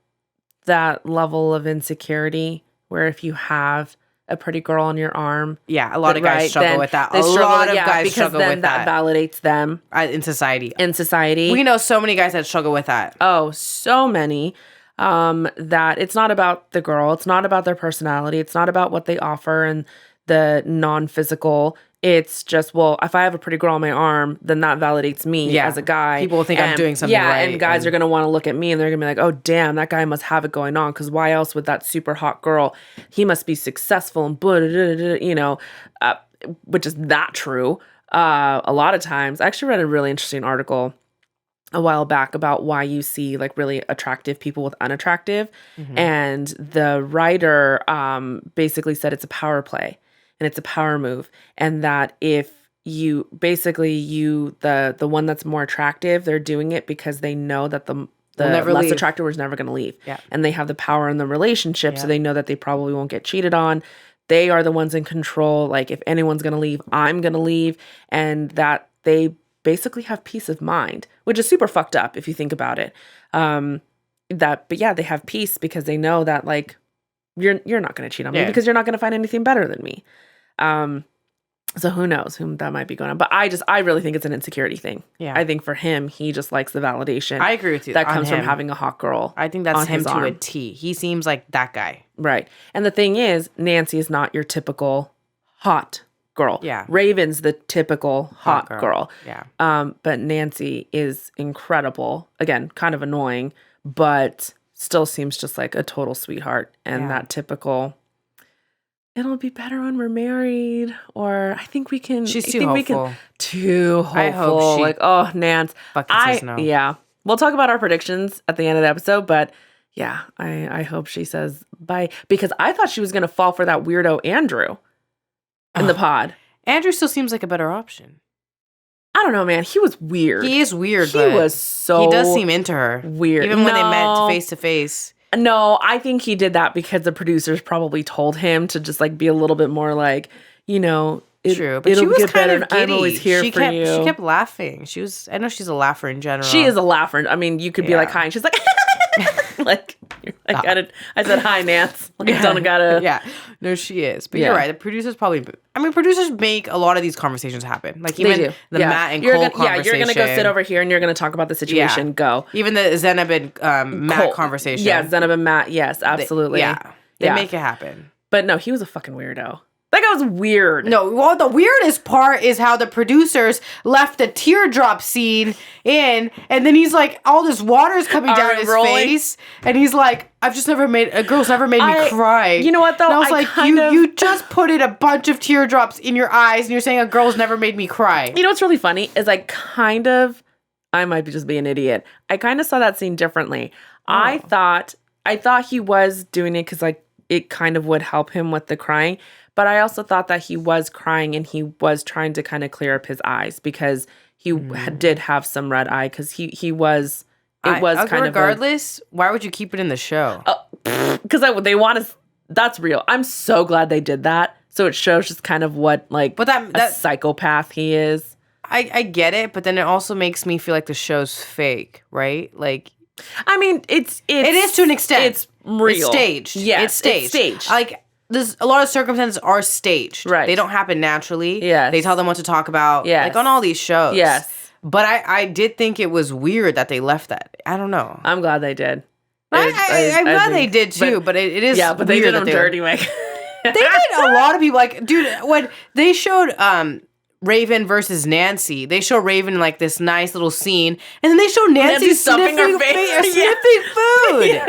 that level of insecurity where if you have a pretty girl on your arm... Yeah, a lot of guys struggle with that. A lot of guys struggle with that. Because then that validates them. In society. We know so many guys that struggle with that. Oh, so many. That it's not about the girl. It's not about their personality. It's not about what they offer and the non-physical. It's just, well, if I have a pretty girl on my arm, then that validates me as a guy. People will think I'm doing something right. And guys are going to want to look at me and they're going to be like, oh, damn, that guy must have it going on. Because why else would that super hot girl, he must be successful and which is not true. A lot of times. I actually read a really interesting article a while back about why you see like really attractive people with unattractive. And the writer basically said it's a power play and it's a power move. And that if you basically the one that's more attractive, they're doing it because they know that the less attractive is never going to leave. Yeah. And they have the power in the relationship. So they know that they probably won't get cheated on. They are the ones in control. Like if anyone's going to leave, I'm going to leave. And that they basically have peace of mind, which is super fucked up if you think about it. But they have peace because they know that like you're not going to cheat on me because you're not going to find anything better than me. So who knows whom that might be going on. But I really think it's an insecurity thing. Yeah. I think for him, he just likes the validation. I agree with you. That comes from having a hot girl. I think that's him to a T. He seems like that guy. Right. And the thing is, Nancy is not your typical hot girl. Yeah. Raven's the typical hot girl. Yeah. But Nancy is incredible. Again, kind of annoying, but still seems just like a total sweetheart. And that typical, it'll be better when we're married, or I think we can. She's too hopeful. Too hopeful. I hope she like, oh, Nance. Says no. Yeah. We'll talk about our predictions at the end of the episode, but yeah, I hope she says bye, because I thought she was going to fall for that weirdo Andrew in the pod. Andrew still seems like a better option. I don't know, man. He was weird. He is weird. He does seem into her. Weird. Even when they met face to face. No, I think he did that because the producers probably told him to just like be a little bit more like, true, but she was kind of giddy. I'm always here for you. She kept laughing. I know she's a laugher in general. She is a laugher. I mean, you could be like hi, and she's like, like, I said, hi, Nance. Like, don't gotta. Yeah. No, she is. But you're right. The producers producers make a lot of these conversations happen. Like, even the Matt and Cole conversation. Yeah, you're going to go sit over here and you're going to talk about the situation. Yeah. Go. Even the Zenab and Matt Cole conversation. Yeah, Zenab and Matt. Yes, absolutely. They make it happen. But no, he was a fucking weirdo. That guy was weird. No, well, the weirdest part is how the producers left the teardrop scene in, and then he's like, all this water's coming down his face, and he's like, a girl's never made me cry. You know what, though? And I was like, you just put in a bunch of teardrops in your eyes, and you're saying a girl's never made me cry. You know what's really funny is I might be just being an idiot. I kind of saw that scene differently. Oh. I thought he was doing it because, like, it kind of would help him with the crying. But I also thought that he was crying and he was trying to kind of clear up his eyes because he did have some red eye because he was. It was kind of. Regardless, why would you keep it in the show? Because they want to. That's real. I'm so glad they did that. So it shows just kind of what a psychopath he is. I get it, but then it also makes me feel like the show's fake, right? Like, I mean, it is to an extent. It's real. It's staged. Yes, it's staged. It's staged. Like. There's a lot of circumstances are staged. Right. They don't happen naturally. Yes. They tell them what to talk about. Yes. Like on all these shows. Yes. But I did think it was weird that they left that. I don't know. I'm glad they did. I'm glad they did too, but it is but they did them dirty, Meg. They did a lot of people. Like, dude, when they showed Raven versus Nancy, they show Raven in like this nice little scene, and then they show Nancy stuffing her face. Sniffing food. Yeah,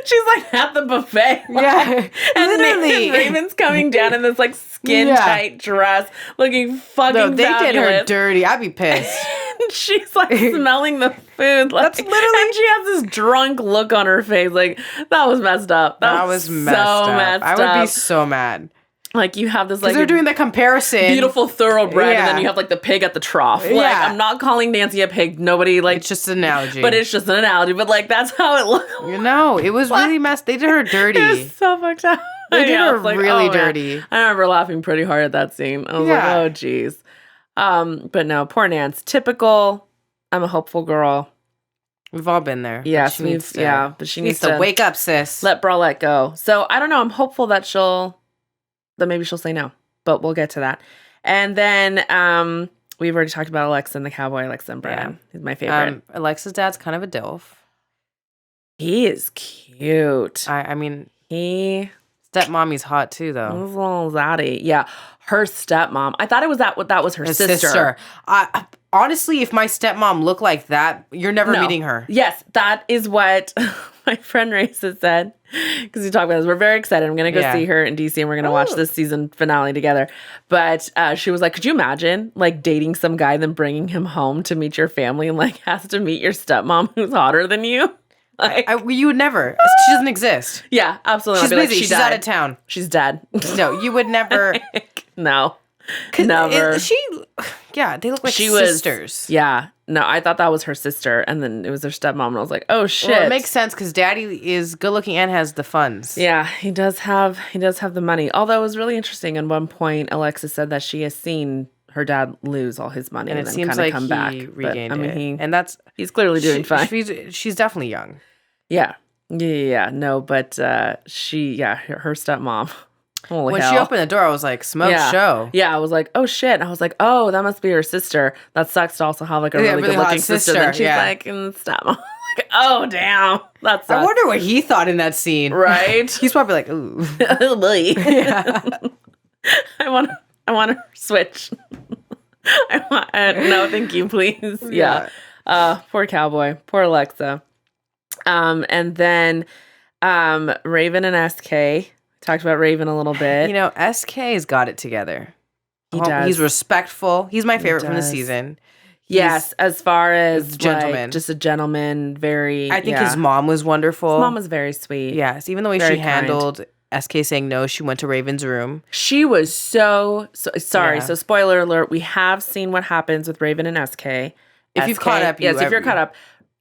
she's like at the buffet. Yeah. And literally. Raven's coming down in this like skin tight dress looking fucking they fabulous. Did her dirty. I'd be pissed. She's like smelling the food. Like, that's literally. And she has this drunk look on her face. Like, that was messed up. That was messed up. I would be so mad. Like, you have this, like, they're doing the comparison. Beautiful thoroughbred, and then you have, like, the pig at the trough. Like, I'm not calling Nancy a pig. Nobody, like... It's just an analogy. But it's just an analogy. But, like, that's how it looked. You know, it was really messed. They did her dirty. It was so fucked up. They did her really dirty. Man. I remember laughing pretty hard at that scene. I was like, oh, geez. But no, poor Nance. Typical, I'm a hopeful girl. We've all been there. Yes, but she needs to wake up, sis. Let Bralette go. So, I don't know. I'm hopeful that maybe she'll say no. But we'll get to that. And then we've already talked about Alexa and the cowboy, Alexa and Brennan. Yeah. He's my favorite. Alexa's dad's kind of a dilf. He is cute. I mean, stepmommy's hot too, though. He's a little zaddy. Yeah, her stepmom. I thought that was her sister. Honestly, if my stepmom looked like that, you're never meeting her. Yes, that is what my friend Raisa said. Because we talked about this. We're very excited. I'm going to go see her in DC and we're going to watch this season finale together. But she was like, could you imagine like dating some guy, then bringing him home to meet your family and like has to meet your stepmom who's hotter than you? Like, you would never. She doesn't exist. Yeah, absolutely. She's busy. She's out of town. She's dead. No, you would never. No. Never. They look like sisters. Yeah. No, I thought that was her sister, and then it was her stepmom, and I was like, oh shit. Well, it makes sense because Daddy is good looking and has the funds. Yeah, he does have the money. Although it was really interesting. At one point, Alexa said that she has seen her dad lose all his money, and it seems like come back. Regained it. He's clearly doing fine. She's definitely young. Yeah. No, but her stepmom. Holy when hell. she opened the door, I was like, smoke show. Yeah, I was like, oh shit. I was like, oh, that must be her sister. That sucks to also have like a really good looking sister. Then she's like, stepmom. Like, oh, damn. That sucks. I wonder what he thought in that scene. Right? He's probably like, ooh. Oh, boy. Yeah. I want to switch. No, thank you, please. Yeah. Poor cowboy. Poor Alexa. And then Raven and SK. Talked about Raven a little bit. You know, SK's got it together. He does. He's respectful. He's my favorite from the season. Yes, as far as gentleman. Like, just a gentleman, very... I think his mom was wonderful. His mom was very sweet. Yes, even the way she handled SK saying no, she went to Raven's room. She was so sorry. Yeah. So spoiler alert, we have seen what happens with Raven and SK. If you've caught up. Yes, if you're caught up.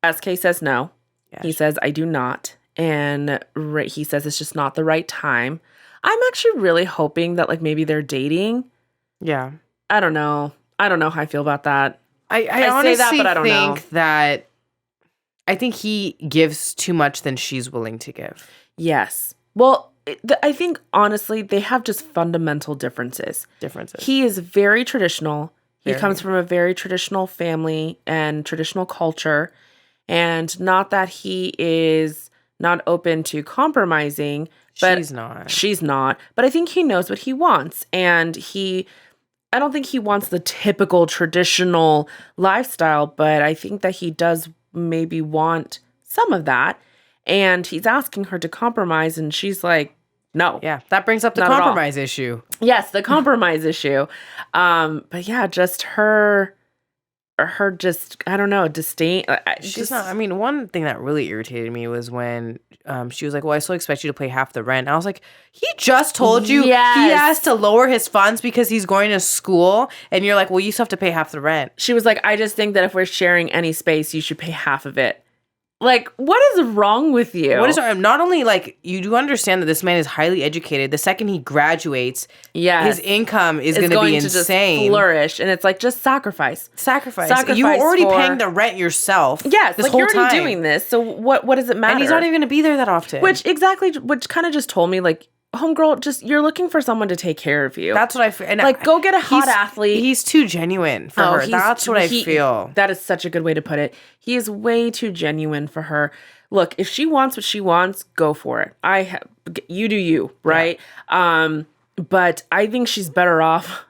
SK says no. Yes. He says, I do not. And he says it's just not the right time. I'm actually really hoping that like maybe they're dating. Yeah. I don't know how I feel about that. I honestly say that, but I don't think that I think he gives too much than she's willing to give. Yes. Well, I think, honestly, they have just fundamental differences. He is very traditional. He comes from a very traditional family and traditional culture. And not that he is not open to compromising. But she's not. But I think he knows what he wants. And I don't think he wants the typical traditional lifestyle, but I think that he does maybe want some of that. And he's asking her to compromise, and she's like, no. Yeah, that brings up the compromise issue. Yes, the compromise issue. But yeah, just her just, I don't know, disdain. She's not. I mean, one thing that really irritated me was when she was like, well, I still expect you to pay half the rent. And I was like, he just told you he has to lower his funds because he's going to school. And you're like, well, you still have to pay half the rent. She was like, I just think that if we're sharing any space, you should pay half of it. Like, what is wrong with you? What is not only, like, you do understand that this man is highly educated. The second he graduates, his income is going to be insane. Just flourish. And it's like, just sacrifice. You were already paying the rent yourself. Yes, like, you're already doing this. So what does it matter? And he's not even going to be there that often. Which kind of just told me, like, homegirl, just, you're looking for someone to take care of you. That's what I feel. And like, go get a hot athlete. He's too genuine for her. That's what I feel. That is such a good way to put it. He is way too genuine for her. Look, if she wants what she wants, go for it. You do you, right? Yeah. But I think she's better off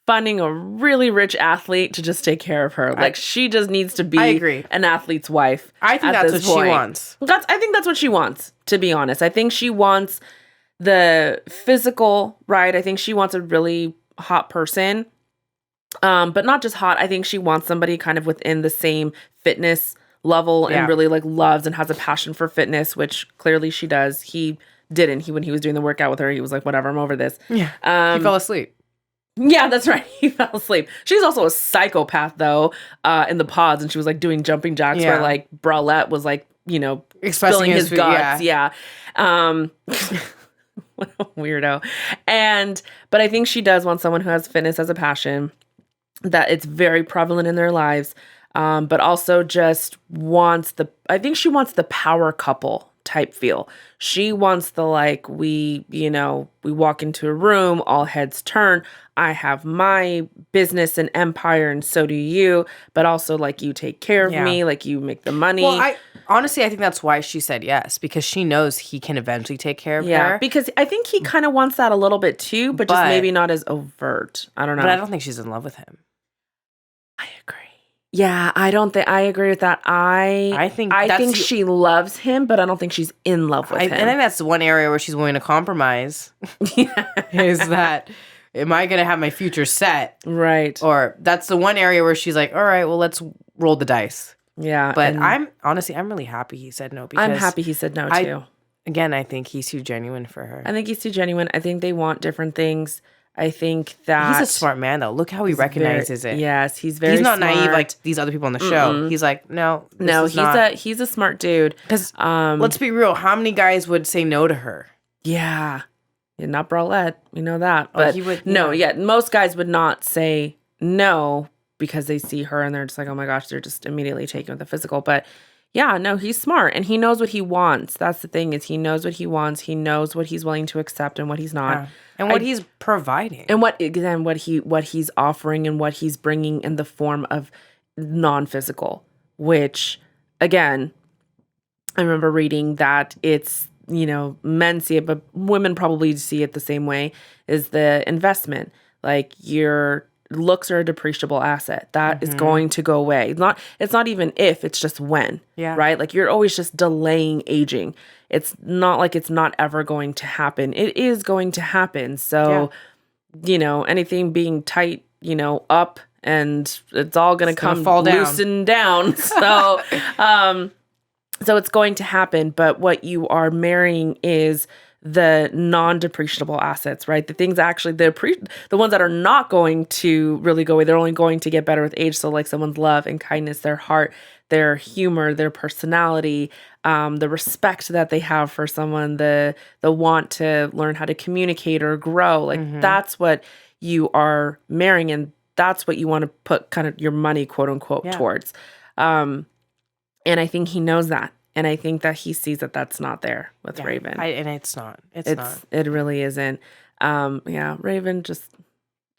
finding a really rich athlete to just take care of her. Like, she just needs to be an athlete's wife. I think that's what she wants. I think that's what she wants, to be honest. I think she wants the physical, right? I think she wants a really hot person, but not just hot. I think she wants somebody kind of within the same fitness level and really, like, loves and has a passion for fitness, which clearly she does. He didn't. When he was doing the workout with her, he was like, whatever, I'm over this. Yeah. He fell asleep. Yeah, that's right. He fell asleep. She's also a psychopath, though, in the pods, and she was, like, doing jumping jacks where, like, Bralette was, like, spilling his guts. Yeah. What a weirdo. But I think she does want someone who has fitness as a passion, that it's very prevalent in their lives, but also just I think she wants the power couple type feel. She wants the, like, we walk into a room, all heads turn. I have my business and empire, and so do you, but also, like, you take care of me, like, you make the money. Well, honestly, I think that's why she said yes, because she knows he can eventually take care of her. Yeah, because I think he kind of wants that a little bit too, but just maybe not as overt. I don't know. But I don't think she's in love with him. I agree. Yeah, I agree with that. I think she loves him, but I don't think she's in love with him. I think that's the one area where she's willing to compromise. Is that, am I going to have my future set? Right. Or that's the one area where she's like, all right, well, let's roll the dice. Yeah. But I'm really happy he said no. Because I'm happy he said no, too. I think he's too genuine for her. I think he's too genuine. I think they want different things. I think that... He's a smart man, though. Look how he recognizes it. Yes, he's very smart. He's not smart. naive like these other people on the show. Mm-mm. He's like, no, he's a smart dude. Because let's be real, how many guys would say no to her? Yeah. Not Bralette. We know that. But most guys would not say no because they see her and they're just like, oh my gosh, they're just immediately taken with the physical. But yeah, no, he's smart and he knows what he wants. That's the thing, is he knows what he wants. He knows what he's willing to accept and what he's not. Yeah. And what he's providing. And what he's offering and what he's bringing in the form of non-physical, which, again, I remember reading that it's, men see it, but women probably see it the same way, is the investment. Like, your looks are a depreciable asset that is going to go away. It's not even if, it's just when. Yeah. Right? Like, you're always just delaying aging. It's not like it's not ever going to happen. It is going to happen. So, anything being tight, up, and it's all going to come fall down. Loosen down. So, so it's going to happen. But what you are marrying is the non-depreciable assets, right? The things actually, the ones that are not going to really go away, they're only going to get better with age. So, like, someone's love and kindness, their heart, their humor, their personality, the respect that they have for someone, the want to learn how to communicate or grow. Like, that's what you are marrying, and that's what you want to put kind of your money, quote unquote, towards. And I think he knows that. And I think that he sees that that's not there with Raven. And it's not. It's not. It really isn't. Raven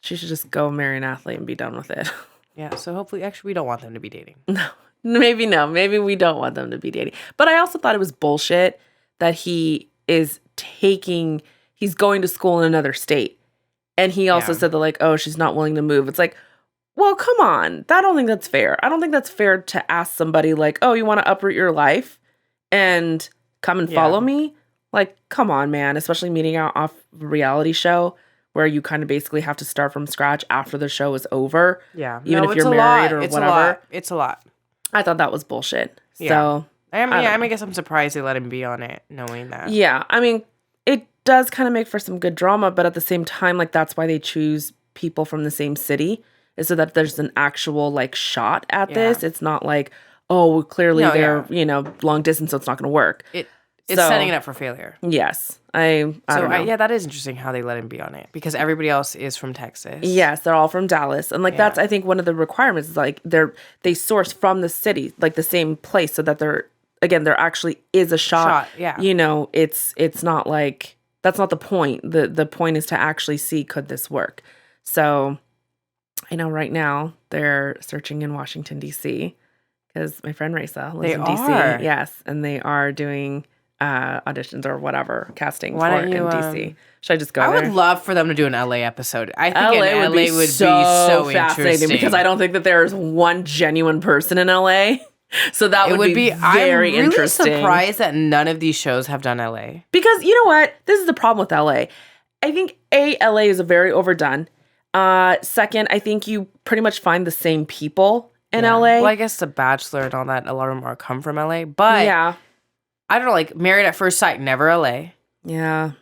she should just go marry an athlete and be done with it. Yeah, so hopefully, actually, we don't want them to be dating. No. Maybe we don't want them to be dating. But I also thought it was bullshit that he's going to school in another state. And he also said that, like, oh, she's not willing to move. It's like, well, come on. I don't think that's fair. I don't think that's fair to ask somebody, like, oh, you want to uproot your life and come and follow me? Like, come on, man. Especially meeting out off a reality show where you kind of basically have to start from scratch after the show is over. Yeah. Even if you're married or whatever. It's a lot. I thought that was bullshit. Yeah. So, I guess I'm surprised they let him be on it, knowing that. Yeah. I mean, it does kind of make for some good drama, but at the same time, like, that's why they choose people from the same city, is so that there's an actual, like, shot at this. It's not like, oh, clearly they're, long distance, so it's not going to work. It's setting it up for failure. Yes. I don't know. That is interesting how they let him be on it, because everybody else is from Texas. Yes, they're all from Dallas. And, like, that's, I think, one of the requirements is, like, they source from the city, like, the same place, so that there actually is a shot. Yeah. It's not like, that's not the point. The point is to actually see, could this work? So I know right now they're searching in Washington, D.C., because my friend Raisa lives in D.C. Yes, and they are doing auditions or whatever, casting in D.C. Should I just go there? I would love for them to do an LA episode. I think LA would be so fascinating, because I don't think that there is one genuine person in LA. So that would be very interesting. I'm really surprised that none of these shows have done LA. Because you know what? This is the problem with LA. I think LA is very overdone. Second, I think you pretty much find the same people in LA. Well, I guess The Bachelor and all that, a lot of them are come from LA. But I don't know, like Married at First Sight, never LA. Yeah.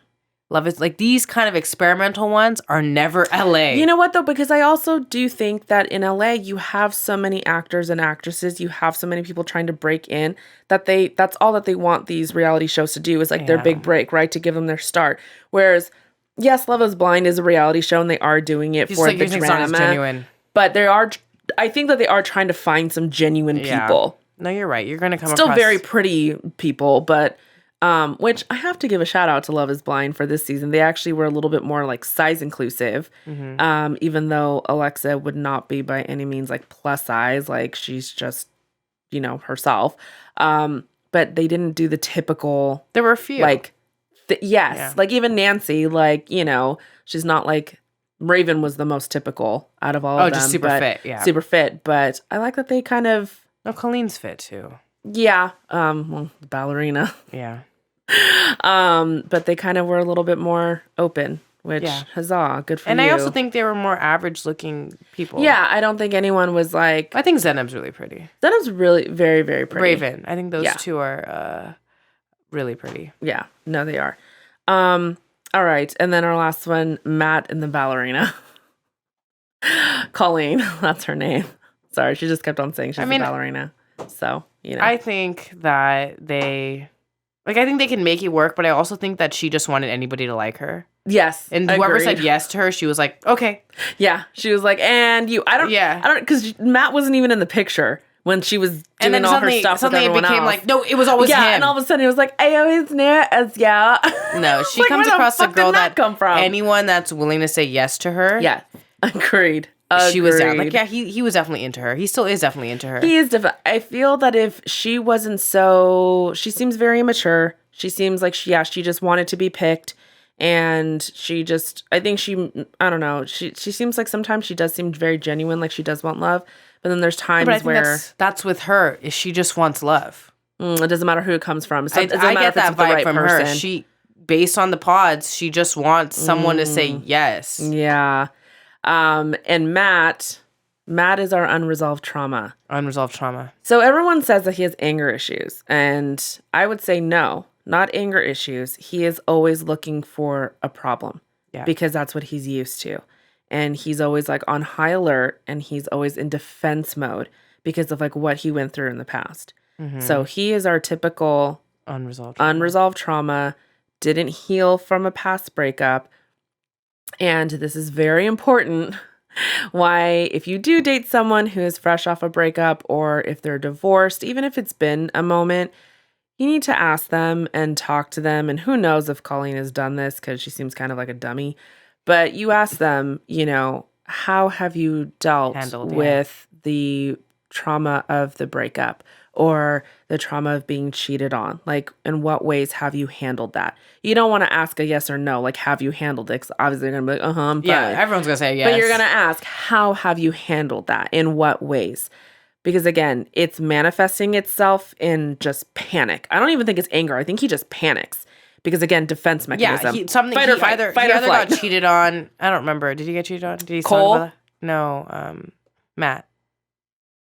Love Is, like, these kind of experimental ones are never LA. You know what, though? Because I also do think that in LA, you have so many actors and actresses, you have so many people trying to break in, that's all that they want these reality shows to do, is like their big break, right? To give them their start. Whereas, yes, Love is Blind is a reality show, and they are doing it for the drama. Genuine. But I think that they are trying to find some genuine people. No, you're right. You're going to come Still very pretty people, but which I have to give a shout out to Love is Blind for this season. They actually were a little bit more like size inclusive, even though Alexa would not be by any means like plus size. Like, she's just, herself. But they didn't do the typical. There were a few. Like, like even Nancy, like, she's not like, Raven was the most typical out of all of them. Oh, just super fit, yeah. Super fit. But I like that they kind of. No, Colleen's fit too. Yeah. Well, the ballerina. Yeah. But they kind of were a little bit more open, which, huzzah, good for you. And I also think they were more average-looking people. Yeah, I don't think anyone was like... I think Zenob's really pretty. Zenob's really very, very pretty. Raven. I think those two are really pretty. Yeah, no, they are. All right, and then our last one, Matt and the ballerina. Colleen, that's her name. Sorry, she just kept on saying she's a ballerina. So, I think that I think they can make it work, but I also think that she just wanted anybody to like her. Yes. And whoever said yes to her, she was like, okay. Yeah. She was like, and you. I don't, because Matt wasn't even in the picture when she was doing all her stuff with everyone else. Suddenly it became like, no, it was always him. And all of a sudden it was like, I always knew it as, No, she like, comes across a girl that come from? Anyone that's willing to say yes to her. Yeah. Agreed. She was down. Like, he was definitely into her. He still is definitely into her. He is definitely. I feel that if she wasn't she seems very immature. She seems like she just wanted to be picked. And I don't know. She seems like sometimes she does seem very genuine, like she does want love. But then there's times where. That's with her, is she just wants love. It doesn't matter who it comes from. I get that vibe from her. Based on the pods, she just wants someone to say yes. Yeah. And Matt is our unresolved trauma. Unresolved trauma. So everyone says that he has anger issues. And I would say no, not anger issues. He is always looking for a problem. Yeah. Because that's what he's used to. And he's always like on high alert, and he's always in defense mode because of like what he went through in the past. Mm-hmm. So he is our typical unresolved trauma, didn't heal from a past breakup. And this is very important. why, if you do date someone who is fresh off a breakup or if they're divorced, even if it's been a moment, you need to ask them and talk to them. And who knows if Colleen has done this because she seems kind of like a dummy. But you ask them, how have you dealt with the trauma of the breakup or the trauma of being cheated on? Like, in what ways have you handled that? You don't want to ask a yes or no, like, have you handled it? Because obviously they're going to be like, I'm fine. Yeah, everyone's going to say yes. But you're going to ask, how have you handled that? In what ways? Because again, it's manifesting itself in just panic. I don't even think it's anger. I think he just panics. Because again, defense mechanism. Yeah, fight or flight. He either got cheated on. I don't remember. Did he get cheated on? Did he Cole? About that? No, Matt.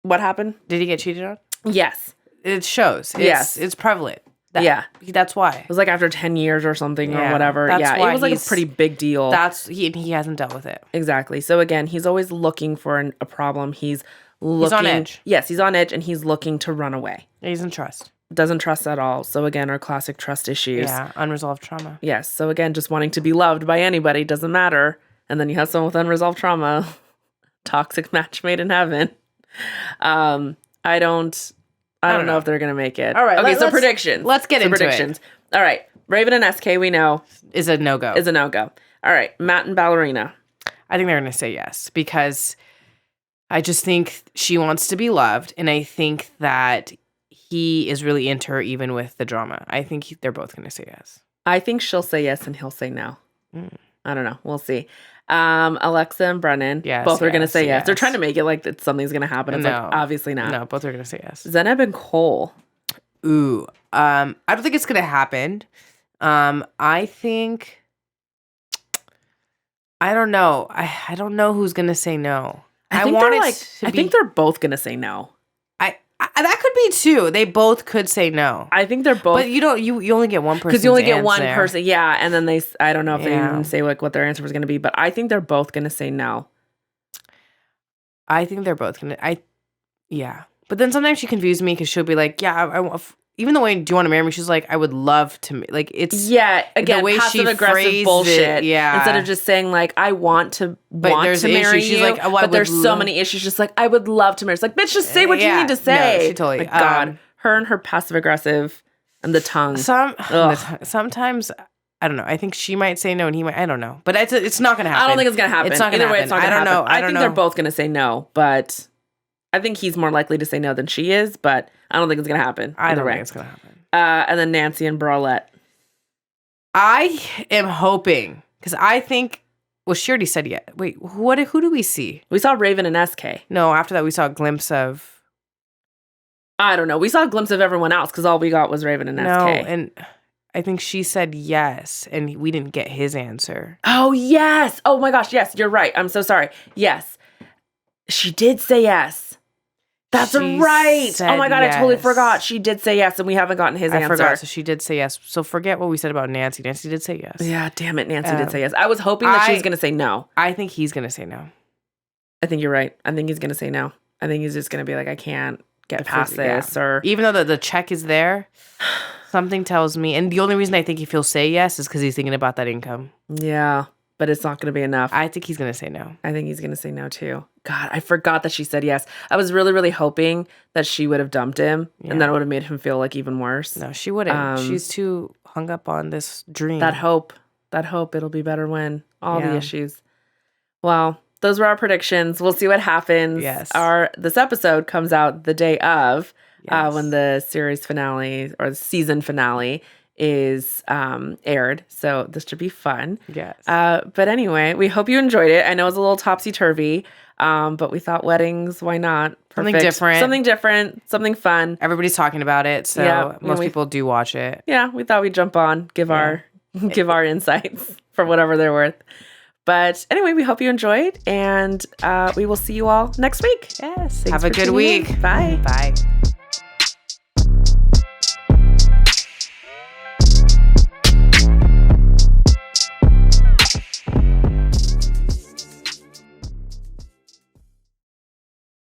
What happened? Did he get cheated on? Yes. It shows. It's prevalent. That's why. It was like after 10 years or something or whatever. It was like a pretty big deal. He hasn't dealt with it. Exactly. So again, he's always looking for a problem. He's on edge. Yes, he's on edge and he's looking to run away. He doesn't trust. Doesn't trust at all. So again, our classic trust issues. Yeah, unresolved trauma. Yes. So again, just wanting to be loved by anybody doesn't matter. And then you have someone with unresolved trauma. Toxic match made in heaven. I don't know if they're gonna make it. All right. Okay, so predictions. Let's get into predictions. All right. Raven and SK, we know is a no-go. All right. Matt and Ballerina. I think they're gonna say yes because I just think she wants to be loved, and I think that he is really into her even with the drama. I think they're both going to say yes. I think she'll say yes and he'll say no. I don't know. We'll see. Alexa and Brennan, both are going to say yes. They're trying to make it like that something's going to happen. It's like, obviously not. No, both are going to say yes. Zeneb and Cole. Ooh. I don't think it's going to happen. I think... I don't know. I don't know who's going to say no. I think they're both going to say no. That could be two. They both could say no. I think they're both. But you only get one person. Because you only get one person. Yeah. And then I don't know if they even say like what their answer was going to be, but I think they're both going to say no. I think they're both going to, yeah. But then sometimes she confuses me because she'll be like, yeah, even the way, do you want to marry me? She's like, I would love to, like, it's. Yeah, again, the way passive aggressive bullshit. Yeah. Instead of just saying, like, I want to marry you. She's like, but there's so many issues. Just like, I would love to marry. It's like, bitch, just say what you need to say. No, she totally. Like, God, her and her passive aggressive and the tongue. Sometimes, I don't know. I think she might say no and he might, I don't know. But it's not going to happen. I don't think it's going to happen. It's not going to happen. It's not going to happen. I think they're both going to say no, but I think he's more likely to say no than she is, but I don't think it's going to happen. I don't think it's going to happen. And then Nancy and Bralette. I am hoping, because I think, well, she already said yes. Wait, who do we see? We saw Raven and SK. No, after that we saw a glimpse of... I don't know. We saw a glimpse of everyone else, because all we got was Raven and SK. No, and I think she said yes, and we didn't get his answer. Oh, yes. Oh, my gosh. Yes, you're right. I'm so sorry. Yes. She did say yes. That's right. Oh my God, I totally forgot. She did say yes, and we haven't gotten his answer. I forgot, so she did say yes. So forget what we said about Nancy. Nancy did say yes. Yeah, damn it. Nancy did say yes. I was hoping that she's going to say no. I think he's going to say no. I think you're right. I think he's going to say no. I think he's just going to be like, I can't get past this. Or even though the check is there, something tells me, and the only reason I think he'll say yes is because he's thinking about that income. Yeah, but it's not going to be enough. I think he's going to say no. I think he's going to say no too. God, I forgot that she said yes. I was really, really hoping that she would have dumped him, and that would have made him feel like even worse. No, she wouldn't. She's too hung up on this dream. That hope it'll be better when all the issues. Well, those were our predictions. We'll see what happens. Yes. This episode comes out the day of when the series finale or the season finale is aired. So this should be fun. Yes. But anyway, we hope you enjoyed it. I know it's a little topsy-turvy, but we thought weddings, why not? Perfect. Something different, something fun. Everybody's talking about it, so most people do watch it. Yeah, we thought we'd jump on, give our insights for whatever they're worth. But anyway, we hope you enjoyed, and we will see you all next week. Yes. Thanks Have a good week. Bye. Bye.